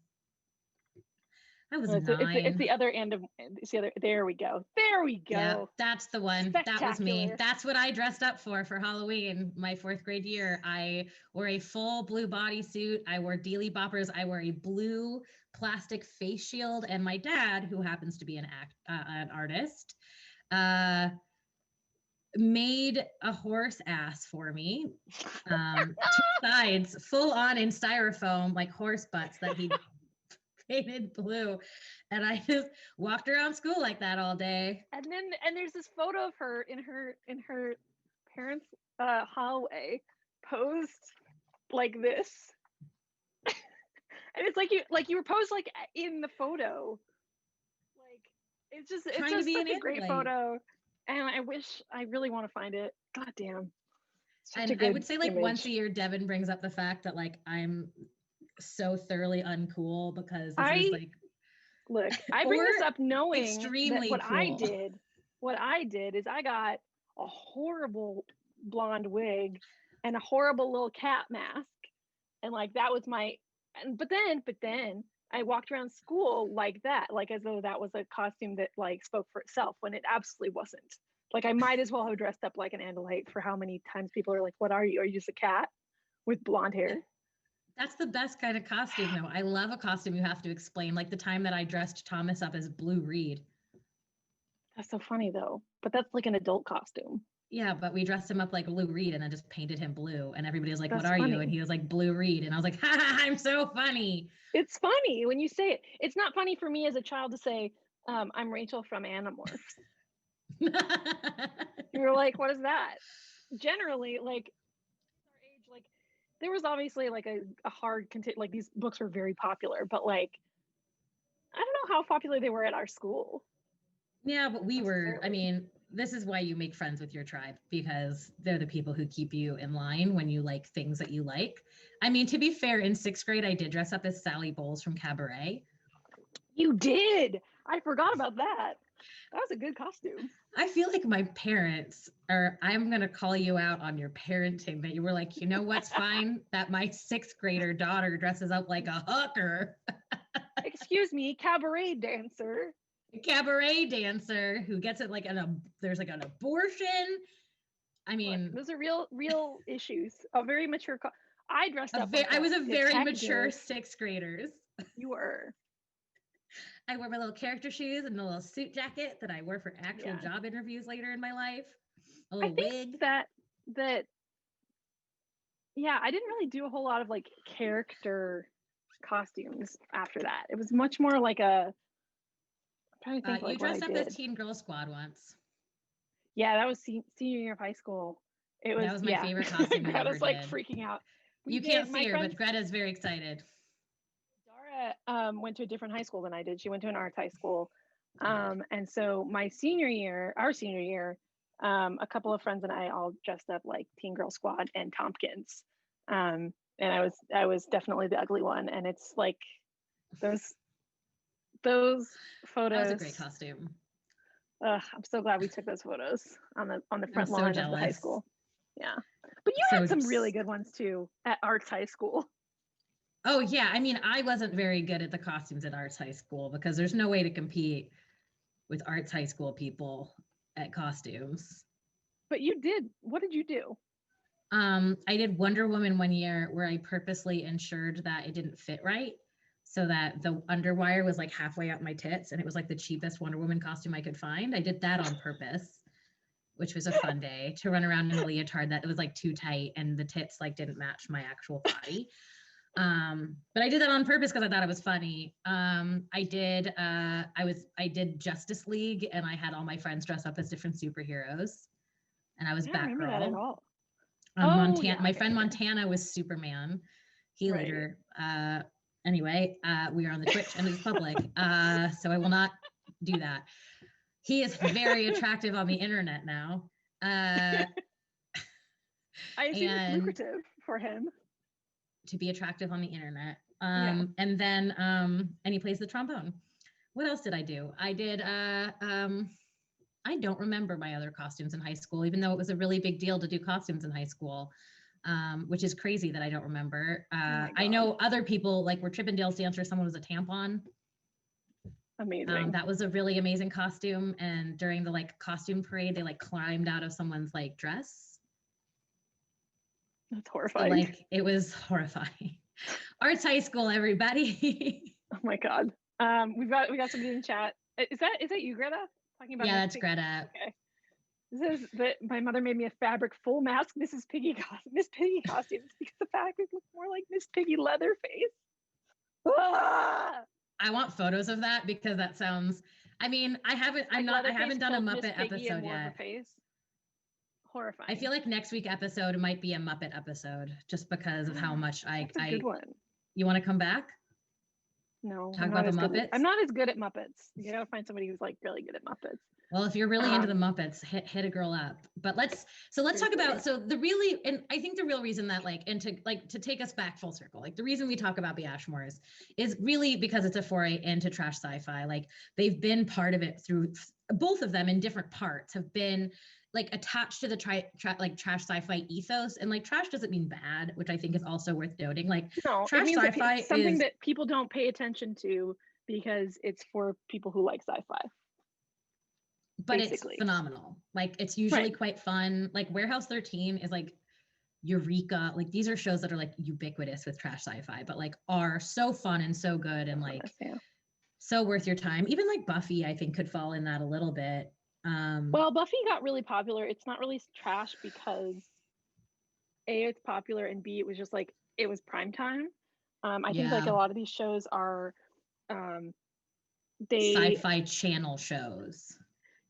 I was It's 9. it's the other end of it's the other. There we go. There we go. Yeah, that's the one. That was me. Spectacular. That's what I dressed up for Halloween, my 4th grade year. I wore a full blue bodysuit. I wore dealy boppers. I wore a blue plastic face shield. And my dad, who happens to be an artist, made a horse ass for me. 2 sides, full on in styrofoam, like horse butts that he painted blue, and I just walked around school like that all day. And there's this photo of her in her parents' hallway, posed like this, and it's like you were posed like in the photo. Like it's just Trying to be such an a great Andalite. photo, and I really want to find it. God damn. Such a And I good would say like image. once a year, Devon brings up the fact that like I'm so thoroughly uncool because this is like Look, I bring this or up knowing extremely that cool. what I did is I got a horrible blonde wig and a horrible little cat mask. And like that was but then I walked around school like that, like as though that was a costume that like spoke for itself when it absolutely wasn't. Like I might as well have dressed up like an Andalite for how many times people are like, what are you? Are you just a cat with blonde hair? That's the best kind of costume though. I love a costume you have to explain, like the time that I dressed Thomas up as Blue Reed. That's so funny though. But that's like an adult costume. Yeah, but we dressed him up like Blue Reed and then just painted him blue. And everybody was like, That's what are you? funny. And he was like, Blue Reed. And I was like, ha, ha, I'm so funny. It's funny when you say it. It's not funny for me as a child to say, I'm Rachel from Animorphs. You're like, what is that? Generally, like our age, like there was obviously like a hard like these books were very popular, but like I don't know how popular they were at our school. Yeah, but we were, I mean, this is why you make friends with your tribe, because they're the people who keep you in line when you like things that you like. I mean, to be fair, in 6th grade, I did dress up as Sally Bowles from Cabaret. You did. I forgot about that. That was a good costume. I feel like my parents are, I'm going to call you out on your parenting, that you were like, you know what's fine? That my 6th grader daughter dresses up like a hooker. Excuse me, cabaret dancer. A cabaret dancer who gets it like there's like an abortion. I mean, look, those are real issues. A very mature. I dressed up. I was a very detective. mature 6th graders. You were. I wore my little character shoes and a little suit jacket that I wore for actual job interviews later in my life. A little wig. That yeah, I didn't really do a whole lot of like character costumes after that. It was much more like a. I'm trying to think. Like you dressed what up I as did. Teen Girl Squad once. Yeah, that was senior year of high school. That was my favorite costume I ever Greta's like did. freaking out. You can't see her, but Greta's very excited. Dara went to a different high school than I did. She went to an arts high school. And so our senior year, a couple of friends and I all dressed up like Teen Girl Squad and Tompkins. And I was definitely the ugly one. And it's like those photos. That was a great costume. I'm so glad we took those photos on the front so lawn of the high jealous. school. Yeah. But you had some really good ones too at arts high school. Oh yeah, I mean, I wasn't very good at the costumes at arts high school because there's no way to compete with arts high school people at costumes. But you did. What did you do? I did Wonder Woman one year where I purposely ensured that it didn't fit right, so that the underwire was like halfway up my tits, and it was like the cheapest Wonder Woman costume I could find. I did that on purpose, which was a fun day to run around in a leotard that was like too tight and the tits like didn't match my actual body. But I did that on purpose because I thought it was funny. I did Justice League, and I had all my friends dress up as different superheroes, and I was I don't remember that at Batgirl. all. Montana, yeah, my okay, friend okay. Montana was Superman. He Right. later, anyway, we are on the Twitch and it's public, so I will not do that. He is very attractive on the internet now. I assume it's and lucrative for him. to be attractive on the internet. Yeah. And then, and he plays the trombone. What else did I do? I did, I don't remember my other costumes in high school, even though it was a really big deal to do costumes in high school, which is crazy that I don't remember. my I know God. other people, like were Chippendales dancer, someone was a tampon. Amazing. That was a really amazing costume. And during the like costume parade, they like climbed out of someone's like dress. That's So, horrifying. like it was horrifying. Arts High School, everybody. Oh my God. We got somebody in chat. Is that you, Greta? Talking about Yeah, Miss that's Piggy? Greta. Okay. This is that my mother made me a fabric full mask Miss Piggy costumes because the fabric looked more like Miss Piggy Leatherface. Ah! I want photos of that because that sounds. I mean, I haven't done a Muppet episode yet. Horrifying. I feel like next week episode might be a Muppet episode just because of how much That's a good one. You want to come back? No, Talk I'm about not the as good Muppets? I'm not as good at Muppets. You gotta find somebody who's like really good at Muppets. Well, if you're really into the Muppets, hit a girl up. But let's talk about, and I think the real reason that to take us back full circle, like the reason we talk about the Ashmores is really because it's a foray into trash sci-fi. Like they've been part of it through both of them in different parts have been like attached to the trash sci-fi ethos, and like trash doesn't mean bad, which I think is also worth noting. Like No, trash it means sci-fi it's something is that people don't pay attention to because it's for people who like sci-fi. but basically. it's phenomenal. Like it's usually Right. quite fun. Like Warehouse 13 is like Eureka. Like these are shows that are like ubiquitous with trash sci-fi, but like are so fun and so good and like so worth your time. Even like Buffy, I think could fall in that a little bit. Well, Buffy got really popular. It's not really trash because A, it's popular, and B, it was just like it was prime time. I think like a lot of these shows are they sci-fi channel shows.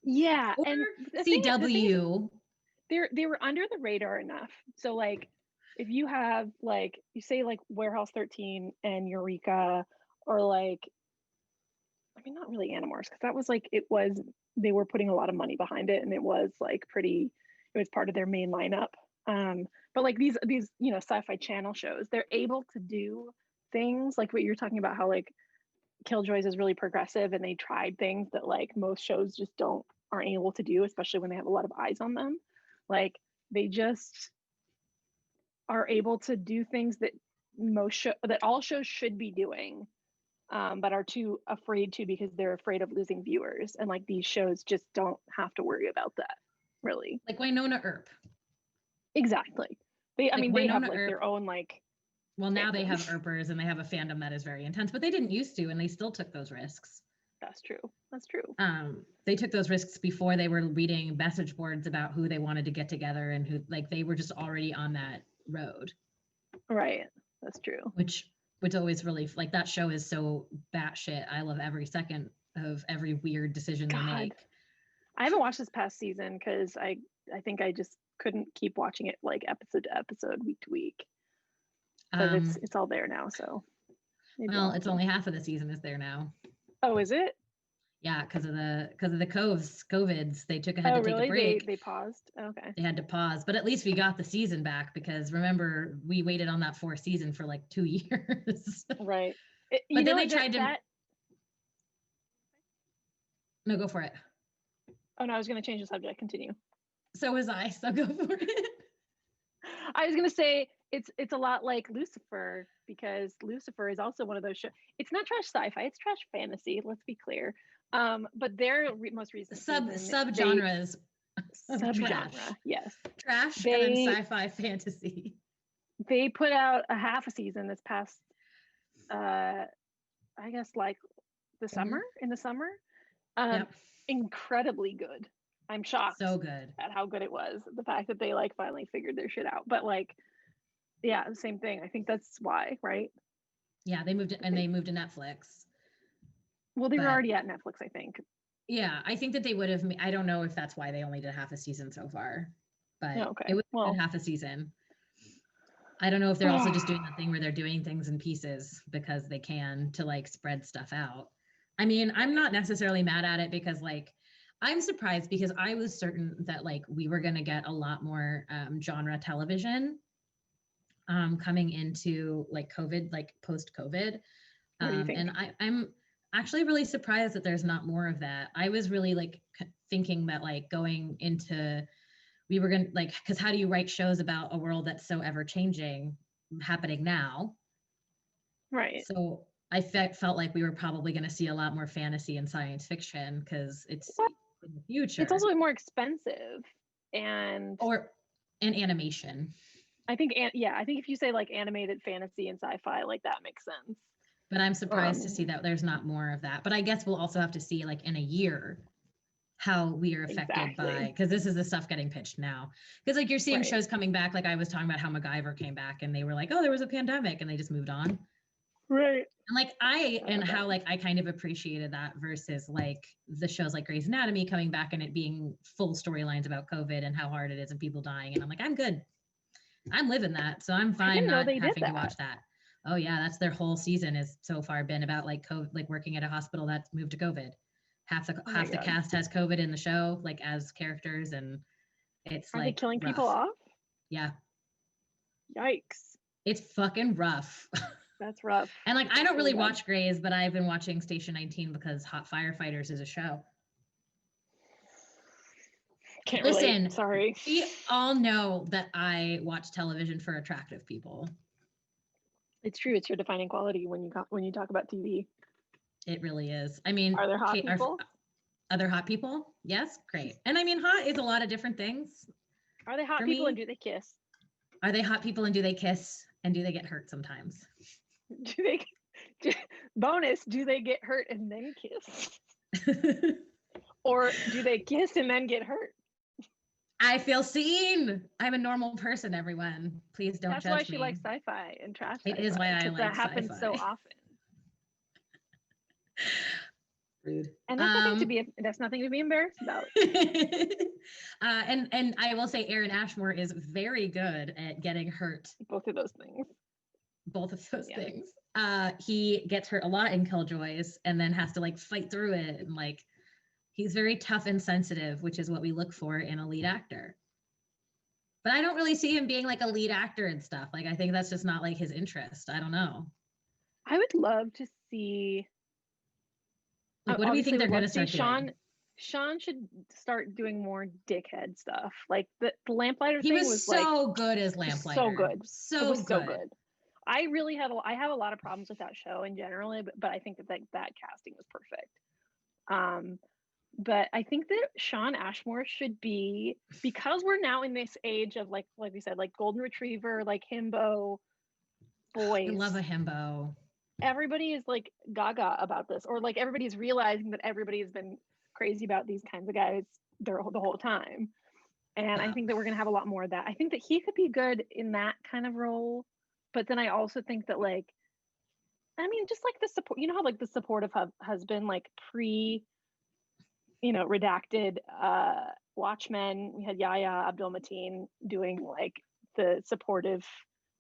Yeah, Or and CW. They were under the radar enough. So like if you have like you say like Warehouse 13 and Eureka, or like I mean not really Animorphs, because that was like they were putting a lot of money behind it and it was like it was part of their main lineup. But like these sci-fi channel shows, they're able to do things like what you're talking about, how like Killjoys is really progressive and they tried things that like most shows just aren't able to do, especially when they have a lot of eyes on them. Like they just are able to do things that that all shows should be doing, but are too afraid to because they're afraid of losing viewers. And like these shows just don't have to worry about that, really. Like Winona Earp. Exactly. They have like their own like. Well, now they have Earpers and they have a fandom that is very intense, but they didn't used to, and they still took those risks. That's true. That's true. They took those risks before they were reading message boards about who they wanted to get together and who, like, they were just already on that road. Right. That's true. Which always really, like, that show is so batshit. I love every second of every weird decision they make. I haven't watched this past season because I think I just couldn't keep watching it like episode to episode, week to week. But it's all there now, so. Well, it's only half of the season is there now. Oh, is it? Yeah, because of the COVIDs, they had to take a break. They paused. Okay. They had to pause, but at least we got the season back because remember we waited on that 4th season for like 2 years. Right. But then they tried to. No, go for it. Oh no, I was going to change the subject. Continue. So was I. So go for it. I was going to say it's a lot like Lucifer, because Lucifer is also one of those shows. It's not trash sci-fi, it's trash fantasy, let's be clear. But their most recent subgenres subgenre, yes. Trash and then sci-fi fantasy. They put out a half a season this past I guess like the summer, in the summer. Incredibly good. I'm shocked so good at how good it was. The fact that they like finally figured their shit out. But like Yeah, the same thing. I think that's why, right? Yeah, they moved to Netflix. Well, they were But- already at Netflix, I think. Yeah, I think that they would have. I don't know if that's why they only did half a season so far, but Okay, it was well- half a season. I don't know if they're also just doing the thing where they're doing things in pieces because they can to like spread stuff out. I mean, I'm not necessarily mad at it because like I'm surprised because I was certain that like we were going to get a lot more genre television coming into like COVID, like post COVID. What do you think? And I'm actually really surprised that there's not more of that. I was really like thinking that like going into, we were going to like, because how do you write shows about a world that's so ever changing happening now? Right. So I felt like we were probably going to see a lot more fantasy and science fiction because it's Well, in the future. It's also more expensive, and animation. I think, I think if you say like animated fantasy and sci-fi, like that makes sense. But I'm surprised to see that there's not more of that. But I guess we'll also have to see like in a year how we are affected by, because this is the stuff getting pitched now. Because like you're seeing shows coming back, like I was talking about how MacGyver came back and they were like, oh, there was a pandemic and they just moved on. Right. And like how like I kind of appreciated that versus like the shows like Grey's Anatomy coming back and it being full storylines about COVID and how hard it is and people dying. And I'm like, I'm good. I'm living that. So I'm fine not having to watch that. Oh yeah, that's their whole season has so far been about like COVID, like working at a hospital that's moved to COVID. Half the cast has COVID in the show, like as characters, and it's Are like they killing rough. people off? Yeah. Yikes. It's fucking rough. That's rough. And like I don't really watch Grey's, but I've been watching Station 19 because Hot Firefighters is a show. Can't Listen, relate. Sorry. We all know that I watch television for attractive people. It's true. It's your defining quality when you talk about TV. It really is. I mean, Are there hot people? Other hot people? Yes, great. And I mean, hot is a lot of different things. Are they hot people and do they kiss? Are they hot people and do they kiss? And do they get hurt sometimes? Bonus, do they get hurt and then kiss? Or do they kiss and then get hurt? I feel seen. I'm a normal person, everyone. Please don't judge me. That's why she likes sci-fi and trash. It is why I like that happens so often. Rude. And that's nothing to be embarrassed about. And I will say Aaron Ashmore is very good at getting hurt. Both of those things. Things. He gets hurt a lot in Killjoys and then has to like fight through it, and like he's very tough and sensitive, which is what we look for in a lead actor. But I don't really see him being like a lead actor and stuff. Like I think that's just not like his interest. I don't know. I would love to see. Like, what do we think they're going to start doing? Sean should start doing more dickhead stuff. Like the Lamplighter thing was so good as Lamplighter. So good. So good. I really have a lot of problems with that show in general, but I think that casting was perfect. But I think that Sean Ashmore should be, because we're now in this age of like we said, like golden retriever, like himbo boys. I love a himbo. Everybody is like gaga about this, or like everybody's realizing that everybody has been crazy about these kinds of guys the whole time. And I think that we're going to have a lot more of that. I think that he could be good in that kind of role. But then I also think that just like the support, how like the supportive husband, like redacted Watchmen, we had Yahya Abdul-Mateen doing like the supportive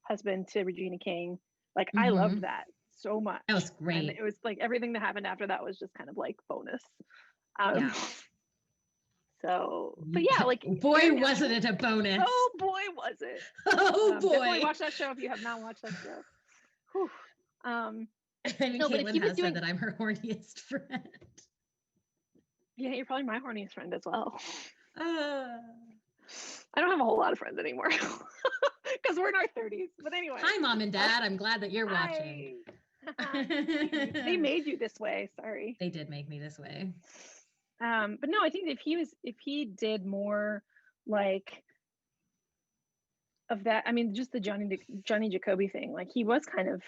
husband to Regina King. Like I loved that so much. That was great. And it was like everything that happened after that was just kind of like bonus. Yeah. So, but yeah, like boy, wasn't it a bonus? Oh boy, was it? Oh boy! Definitely watch that show if you have not watched that show. Whew. I mean, Caitlin has said that I'm her horniest friend. Yeah, you're probably my horniest friend as well. I don't have a whole lot of friends anymore because we're in our 30s. But anyway. Hi, Mom and Dad. I'm glad that you're watching. They made you this way. Sorry. They did make me this way. But no, I think if he did more like of that, I mean, just the Johnny Jacoby thing, like he was kind of,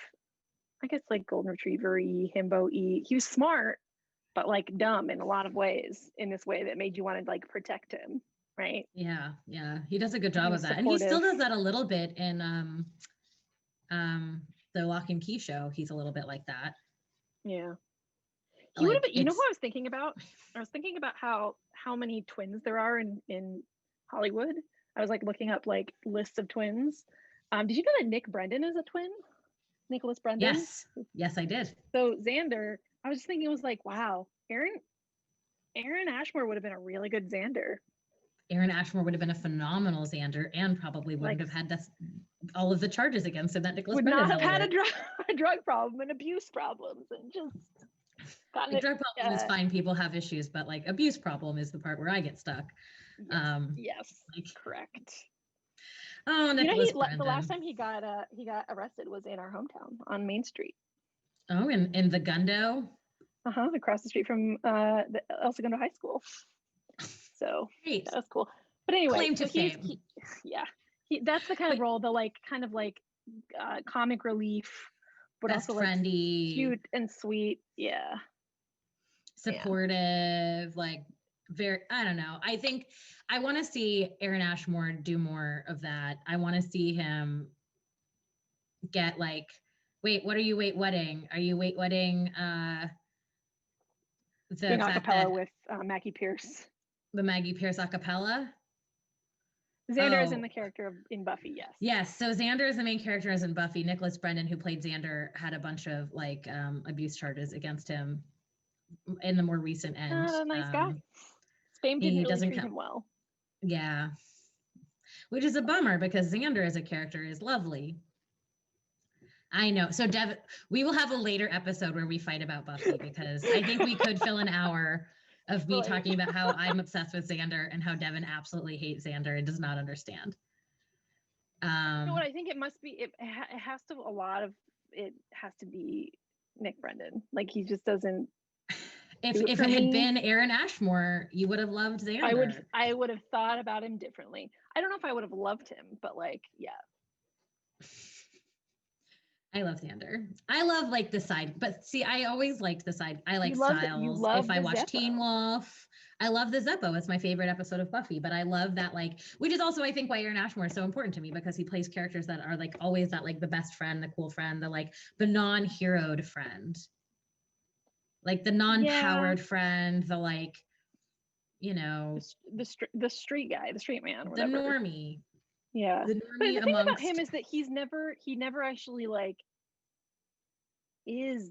I guess, like golden retriever-y, himbo-y. He was smart, but like dumb in a lot of ways, in this way that made you want to like protect him, right? Yeah, he does a good job of that, and he still does that a little bit in the Lock and Key show, he's a little bit like that. Yeah. He would have Like, been, you know what I was thinking about? I was thinking about how many twins there are in Hollywood. I was like looking up like lists of twins. Did you know that Nick Brendan is a twin? Nicholas Brendan? Yes, I did. So Xander, I was just thinking, it was like, wow, Aaron Ashmore would have been a really good Xander. Aaron Ashmore would have been a phenomenal Xander, and probably wouldn't have had all of the charges against him that Nicholas would Brendan not have had over. a drug problem and abuse problems and just gotten The drug problem is fine. People have issues, but like abuse problem is the part where I get stuck. Yes, like, correct. Oh, Nicholas Brendan. The last time he got arrested was in our hometown on Main Street. Oh, in the Gundo. Across the street from the El Segundo High School. So Great. that was cool. But anyway, Claim to fame. That's the kind of role, the like kind of like comic relief, but Best also friendy, like cute and sweet. Yeah. Supportive, like very, I don't know. I think I want to see Aaron Ashmore do more of that. I want to see him get like, wait, what are you wedding? Are you wedding the acapella with Maggie Pierce? The Maggie Pierce acapella? Xander is in the character in Buffy, yes. Yes, so Xander is the main character as in Buffy. Nicholas Brendan, who played Xander, had a bunch of like abuse charges against him in the more recent end. Nice guy. Fame didn't really treat him well. Yeah, which is a bummer because Xander as a character is lovely. I know. So Devon, we will have a later episode where we fight about Buffy because I think we could fill an hour of me talking about how I'm obsessed with Xander and how Devon absolutely hates Xander and does not understand. You know what? I think it must be. It has to be Nick Brendan. Like he just doesn't. If it had been Aaron Ashmore, you would have loved Xander. I would have thought about him differently. I don't know if I would have loved him, but like, yeah. I love Xander. I love like the side, but see, I always liked the side. I like Styles. If I watch Teen Wolf, I love the Zeppo. It's my favorite episode of Buffy, but I love that like, which is also I think why Aaron Ashmore is so important to me because he plays characters that are like always that like the best friend, the cool friend, the like the non-heroed friend, like the non-powered friend, the like, you know, the street guy, the street man, the normie. Yeah, but the thing about him is that he never actually like is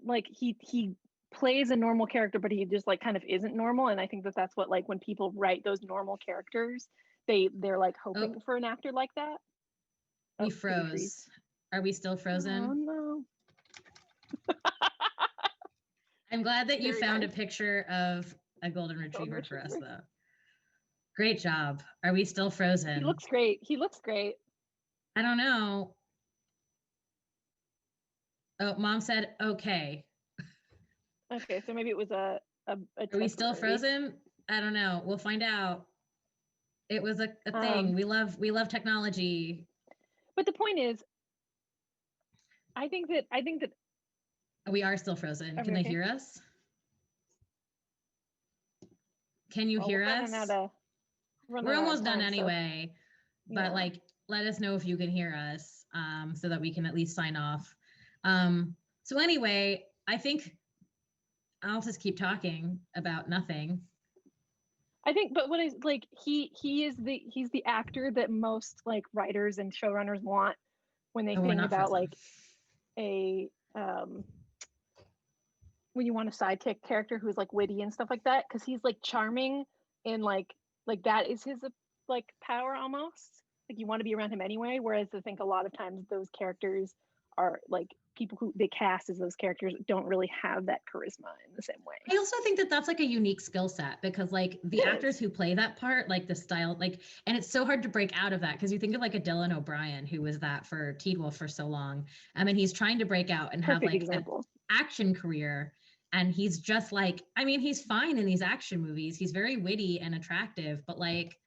like he plays a normal character, but he just like kind of isn't normal. And I think that's what like when people write those normal characters, they're like hoping for an actor like that. We froze. Are we still frozen? Oh no. I'm glad that you found a picture of a golden retriever for us though. Great job. Are we still frozen? He looks great. I don't know. Oh, Mom said okay. Okay, so maybe it was a Are we still frozen? I don't know. We'll find out. It was a thing. We love technology. But the point is, I think that we are still frozen. Can they hear us? Can you hear us? We're almost done anyway, but like, let us know if you can hear us so that we can at least sign off. So anyway, I think I'll just keep talking about nothing. I think, but what is like, he's the actor that most like writers and showrunners want when they think about like a, when you want a sidekick character who's like witty and stuff like that. Cause he's like charming and like that is his like power almost. Like you want to be around him anyway. Whereas I think a lot of times those characters are like people who they cast as those characters don't really have that charisma in the same way. I also think that that's like a unique skill set because like the actors who play that part, like the style, like, and it's so hard to break out of that because you think of like a Dylan O'Brien who was that for Teen Wolf for so long. I mean, he's trying to break out and have like an action career. And he's just like, I mean, he's fine in these action movies. He's very witty and attractive, but like,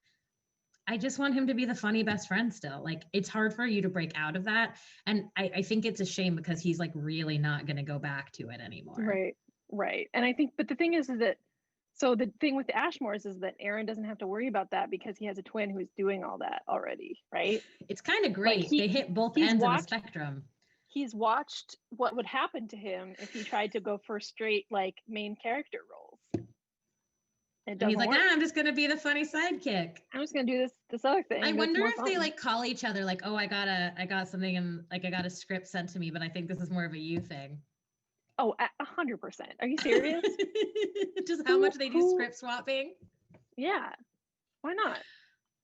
I just want him to be the funny best friend still. Like, it's hard for you to break out of that. And I think it's a shame because he's like really not going to go back to it anymore. Right. And I think, but the thing is that So the thing with the Ashmores is that Aaron doesn't have to worry about that because he has a twin who's doing all that already, right? It's kind of great. They hit both ends of the spectrum. He's watched what would happen to him if he tried to go for straight like main character roles. And he's like, I'm just gonna be the funny sidekick. I'm just gonna do this other thing. I wonder if they like call each other like, oh, I got something and like I got a script sent to me, but I think this is more of a you thing. Oh, 100%. Are you serious? Just how much they do script swapping? Yeah. Why not?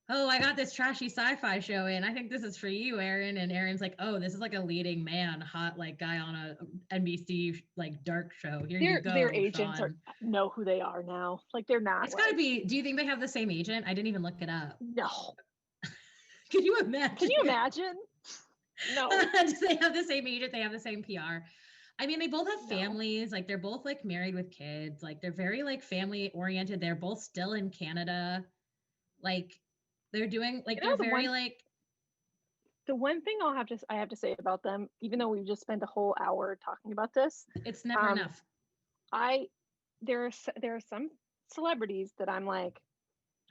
Oh, I got this trashy sci-fi show in. I think this is for you, Aaron. And Aaron's like, oh, this is like a leading man, hot like guy on a NBC like dark show. Here you go. Their agents know who they are now. Like they're not. It's gotta be. Do you think they have the same agent? I didn't even look it up. No. Can you imagine? Can you imagine? No. Do they have the same agent? They have the same PR. I mean, they both have families. Like they're both like married with kids. Like they're very like family oriented. They're both still in Canada. Like they're doing like they're very like. The one thing I have to say about them, even though we've just spent a whole hour talking about this, it's never enough. There are some celebrities that I'm like,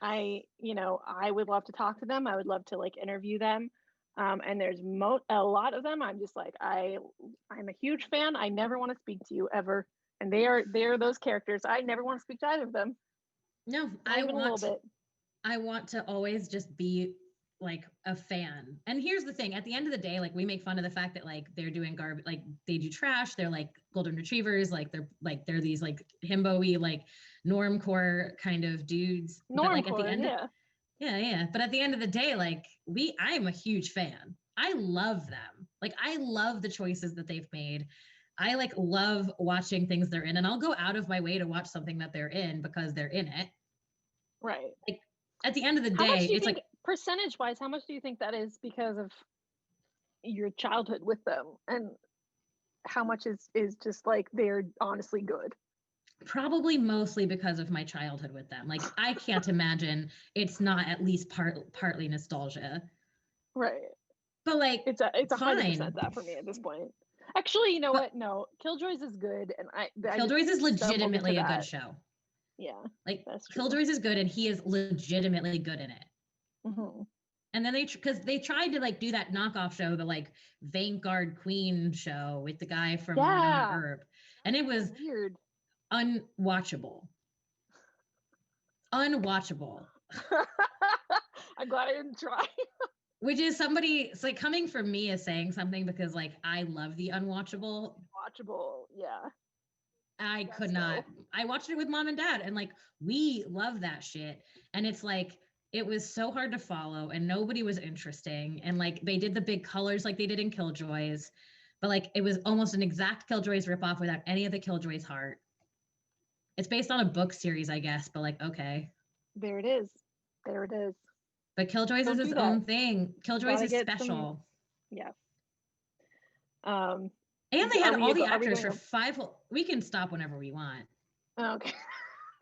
I would love to talk to them. I would love to like interview them. And there's a lot of them. I'm just like, I'm a huge fan. I never want to speak to you ever. And they are those characters. I never want to speak to either of them. No, I want to always just be like a fan. And here's the thing, at the end of the day, like we make fun of the fact that like they're doing garbage, like they do trash. They're like golden retrievers. They're these like himbo-y, like normcore kind of dudes. But like at the end yeah. But at the end of the day, like I'm a huge fan. I love them. Like I love the choices that they've made. I like love watching things they're in, and I'll go out of my way to watch something that they're in because they're in it. Right. Like at the end of the day, it's like percentage wise, how much do you think that is because of your childhood with them, and how much is just like they're honestly good? Probably mostly because of my childhood with them. Like I can't imagine it's not at least partly nostalgia. Right. But like it's 100% that for me at this point. Actually, you know what? No, Killjoys is good, and Killjoys is legitimately a good show. Yeah, like Killjoys is good, and he is legitimately good in it. Mm-hmm. And then because they tried to like do that knockoff show, the like Vanguard Queen show with the guy from Herb, and it was weird. Unwatchable. I'm glad I didn't try. Which is it's like coming from me as saying something because like I love the unwatchable. Yeah. I could not. I watched it with mom and dad, and like we love that shit. And it's like it was so hard to follow, and nobody was interesting. And like they did the big colors like they did in Killjoys, but like it was almost an exact Killjoys ripoff without any of the Killjoys heart. It's based on a book series, I guess, but like, okay. There it is. But Killjoys is its own thing. Killjoys is special. Yeah. And they had all the actors for 5 we can stop whenever we want. Okay.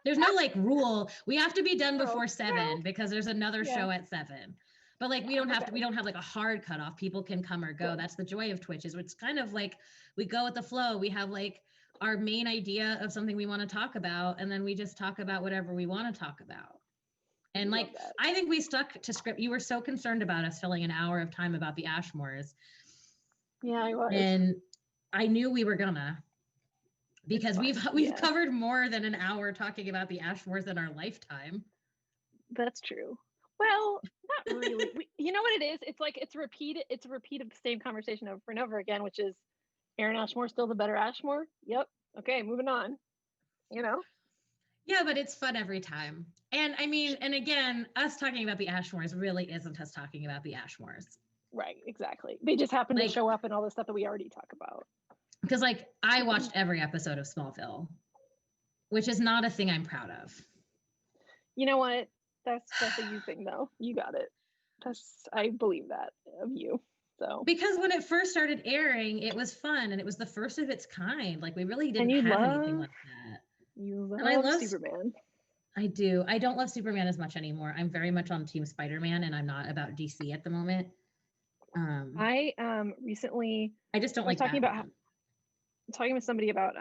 There's no like rule. We have to be done before 7 because there's another show at 7. But like we don't have like a hard cutoff. People can come or go. Good. That's the joy of Twitch, is it's kind of like we go with the flow. We have like our main idea of something we want to talk about, and then we just talk about whatever we want to talk about. And like I think we stuck to script. You were so concerned about us filling an hour of time about the Ashmores. Yeah, I was. And I knew we were gonna, because we've covered more than an hour talking about the Ashmores in our lifetime. That's true. Well, not really. You know what it is? It's like it's a repeat of the same conversation over and over again, which is Aaron Ashmore still the better Ashmore? Yep. Okay, moving on. You know? Yeah, but it's fun every time. And I mean, and again, us talking about the Ashmores really isn't us talking about the Ashmores. Right, exactly. They just happen to show up in all the stuff that we already talk about. Because like I watched every episode of Smallville, which is not a thing I'm proud of. You know what? That's a you thing though. You got it. I believe that of you. So because when it first started airing, it was fun and it was the first of its kind. Like we really didn't have anything like that. You love Superman. I do. I don't love Superman as much anymore. I'm very much on Team Spider-Man, and I'm not about DC at the moment. I recently I just don't like talking with somebody about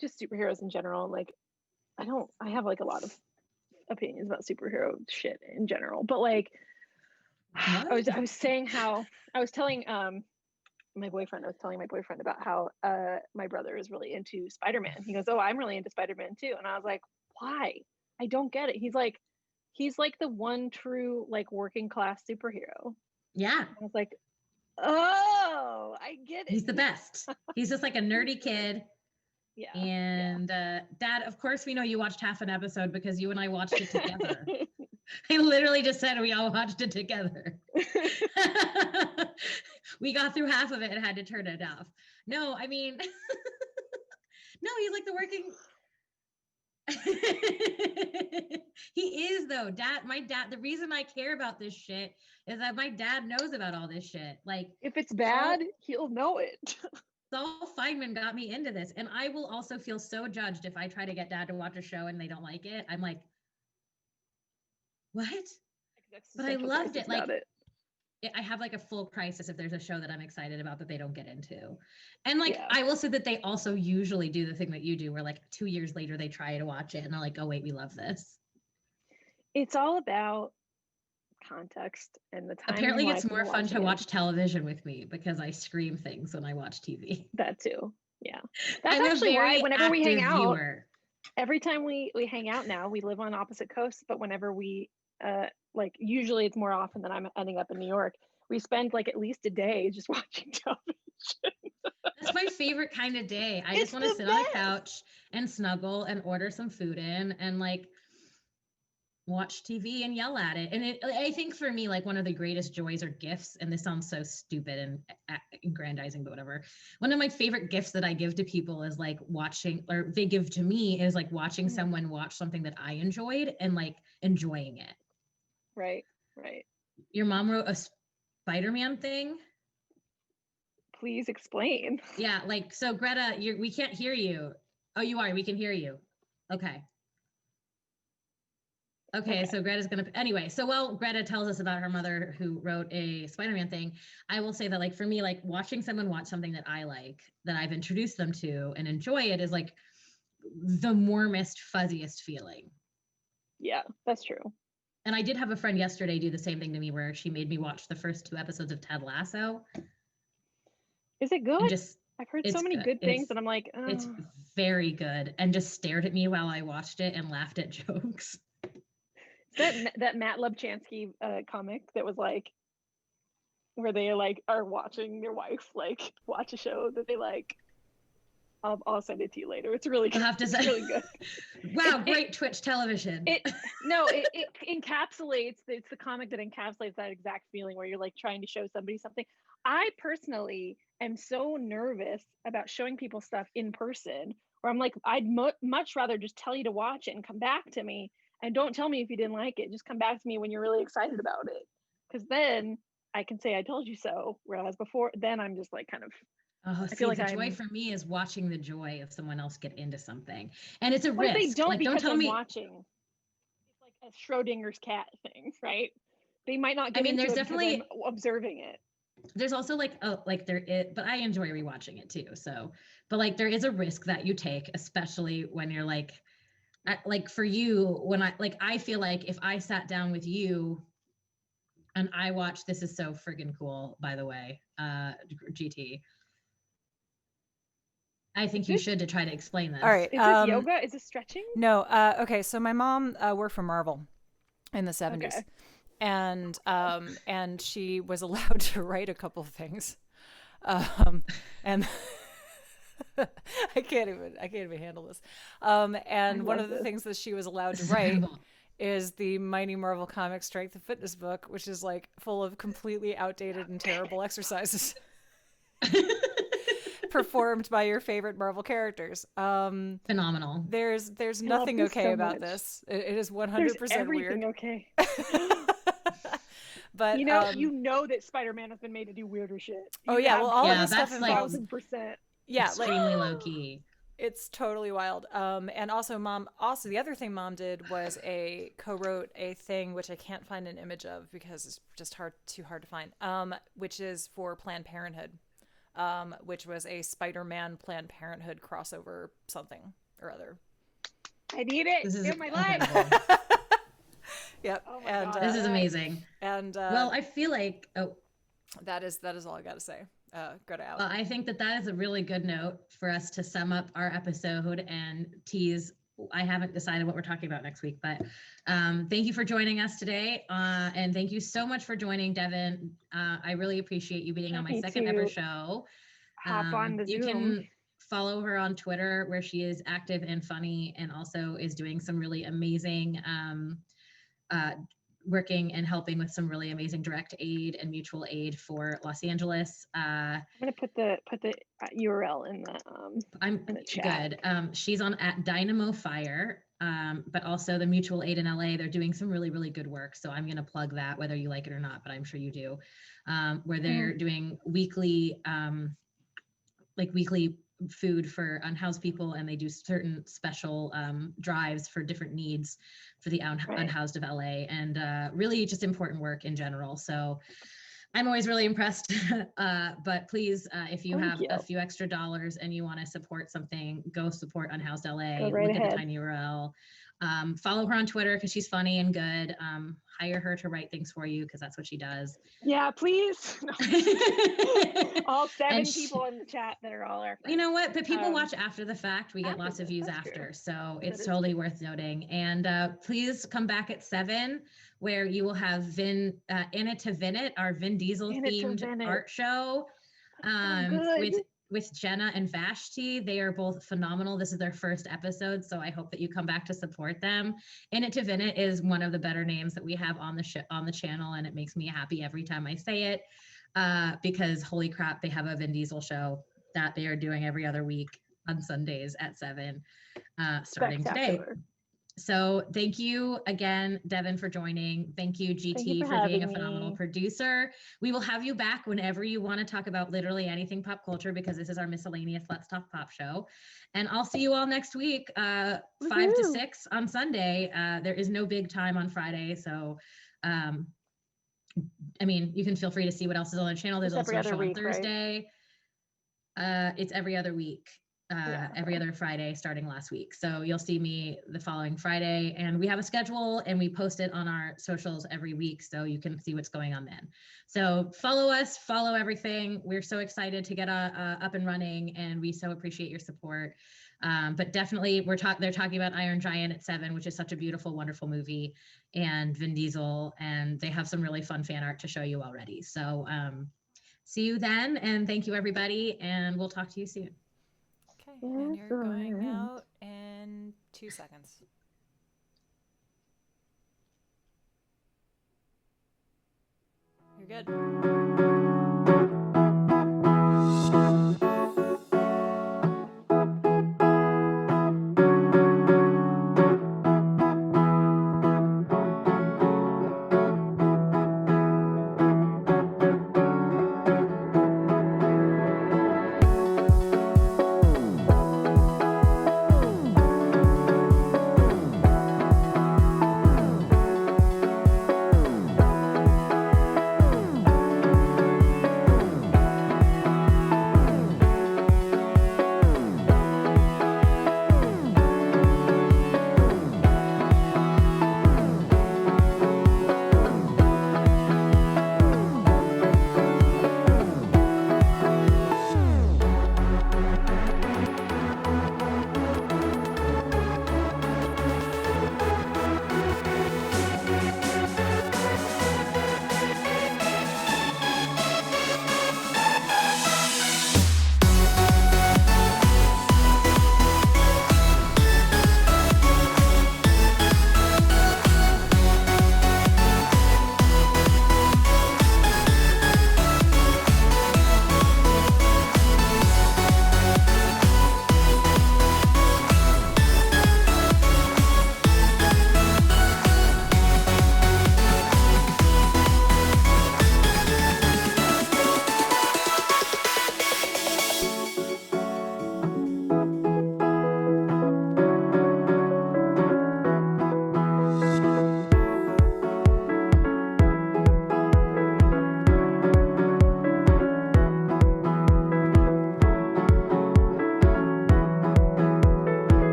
just superheroes in general. Like, I have like a lot of opinions about superhero shit in general, but like, I was saying how I was telling my boyfriend about how my brother is really into Spider-Man. He goes, "Oh, I'm really into Spider-Man too," and I was like, "Why? I don't get it." He's like the one true like working class superhero. Yeah. I was like, "Oh, I get it." He's the best. He's just like a nerdy kid. Yeah. And Dad, of course, we know you watched half an episode because you and I watched it together. I literally just said we all watched it together. We got through half of it and had to turn it off. No, I mean, no, he's like the working. He is though. My dad, the reason I care about this shit is that my dad knows about all this shit. Like, if it's bad, he'll know it. Saul Feynman got me into this, and I will also feel so judged if I try to get Dad to watch a show and they don't like it. I'm like, what? But I loved it. Like, I have like a full crisis if there's a show that I'm excited about that they don't get into. And like, I will say that they also usually do the thing that you do, where like 2 years later they try to watch it and they're like, oh wait, we love this. It's all about context and the time. Apparently it's more fun to watch television with me because I scream things when I watch TV. That too. Yeah. That's actually why whenever we hang out, every time we hang out now, we live on opposite coasts, but whenever we like, usually it's more often than I'm ending up in New York, we spend like at least a day just watching television. That's my favorite kind of day. I just want to sit on a couch and snuggle and order some food in and like watch TV and yell at it. And I think for me, like one of the greatest joys or gifts, and this sounds so stupid and aggrandizing, but whatever. One of my favorite gifts that I give to people is like watching, or they give to me, is like watching someone watch something that I enjoyed and like enjoying it. Right. Your mom wrote a Spider-Man thing. Please explain. Yeah, like, so Greta, we can't hear you. Oh, you are. We can hear you. Okay, so Greta's anyway, so while Greta tells us about her mother who wrote a Spider-Man thing, I will say that like for me, like watching someone watch something that I like, that I've introduced them to and enjoy it, is like the warmest, fuzziest feeling. Yeah, that's true. And I did have a friend yesterday do the same thing to me, where she made me watch the first 2 episodes of Ted Lasso. Is it good? I've heard so many good things, and I'm like, oh. It's very good, and just stared at me while I watched it and laughed at jokes. That Matt Lubchansky comic that was like, where they like are watching their wife like watch a show that they like. I'll send it to you later. It's really good. I'll have to say. It's really good. Wow, great Twitch television. It encapsulates. It's the comic that encapsulates that exact feeling where you're like trying to show somebody something. I personally am so nervous about showing people stuff in person, where I'm like, I'd much rather just tell you to watch it and come back to me, and don't tell me if you didn't like it. Just come back to me when you're really excited about it, because then I can say I told you so. Whereas before, then I'm just like kind of. I feel like the joy for me is watching the joy of someone else get into something, and it's a risk. They don't, like, because don't tell I'm me. watching. It's like a Schrodinger's cat thing, right? They might not get I mean, into there's it definitely because I'm observing it. There's also like there is, but I enjoy rewatching it too. So, but like there is a risk that you take, especially when you're like for you, when I feel like if I sat down with you and I watched, this is so friggin' cool, by the way, GT. I think you should, to try to explain this. All right. Is this yoga? Is this stretching? No. Okay. So my mom worked for Marvel in the 70s. Okay. And she was allowed to write a couple of things. And I can't even handle this. And one of the things that she was allowed to write is the Mighty Marvel Comics Strength and Fitness book, which is like full of completely outdated and terrible exercises performed by your favorite Marvel characters. Phenomenal. There's nothing okay about this. It is 100% weird. Okay. But you know that Spider-Man has been made to do weirder shit. All of this stuff involves 1,000%. Yeah, extremely low key. It's totally wild. And also the other thing mom did was co-wrote a thing, which I can't find an image of because it's just too hard to find, which is for Planned Parenthood. which was a Spider-Man Planned Parenthood crossover something or other. I need it This is in my life. incredible. Yep. Oh my And God. This is amazing. and Well, I feel like, that is all I got to say. Greta out. well, I think that is a really good note for us to sum up our episode and tease. I haven't decided what we're talking about next week, but thank you for joining us today. And thank you so much for joining, Devon. I really appreciate you being on my Happy second to ever show. hop on the You Zoom. can follow her on Twitter, where she is active and funny, and also is doing some really amazing working and helping with some really amazing direct aid and mutual aid for Los Angeles. I'm gonna put the URL in the chat. Good. She's on at Dynamo Fire, but also the mutual aid in LA. They're doing some really, really good work. So I'm going to plug that, whether you like it or not, but I'm sure you do, where they're doing weekly food for unhoused people, and they do certain special drives for different needs for the unhoused of LA, and really just important work in general. So I'm always really impressed. But please, if you have a few extra dollars and you want to support something, go support Unhoused LA. Go right Look at ahead. the tiny URL. Follow her on Twitter because she's funny and good. Hire her to write things for you because that's what she does. Yeah, please. No. All seven And people in the chat that are all our friends. You know what? But people watch after the fact. We get lots of views that's after. true. So it's is totally worth noting. And please come back at 7, where you will have In It to Vin It, our Vin Diesel In It to themed Vin It. art show Good. with Jenna and Vashti. They are both phenomenal. This is their first episode, so I hope that you come back to support them. In It to Vin It is one of the better names that we have on the channel, and it makes me happy every time I say it. Because holy crap, they have a Vin Diesel show that they are doing every other week on Sundays at 7, starting today. So thank you again, Devon, for joining. Thank you, GT, for being a phenomenal producer. We will have you back whenever you want to talk about literally anything pop culture, because this is our miscellaneous Let's Talk Pop show. And I'll see you all next week, 5 to 6 on Sunday. There is no big time on Friday, so I mean, you can feel free to see what else is on the channel. There's also a show on Thursday. Right? It's every other week, every other Friday starting last week. So you'll see me the following Friday, and we have a schedule and we post it on our socials every week, so you can see what's going on then. So follow us, follow everything. We're so excited to get up and running, and we so appreciate your support. But definitely they're talking about Iron Giant at 7, which is such a beautiful, wonderful movie, and Vin Diesel, and they have some really fun fan art to show you already. So see you then, and thank you everybody, and we'll talk to you soon. Okay, and you're going out in 2 seconds. You're good.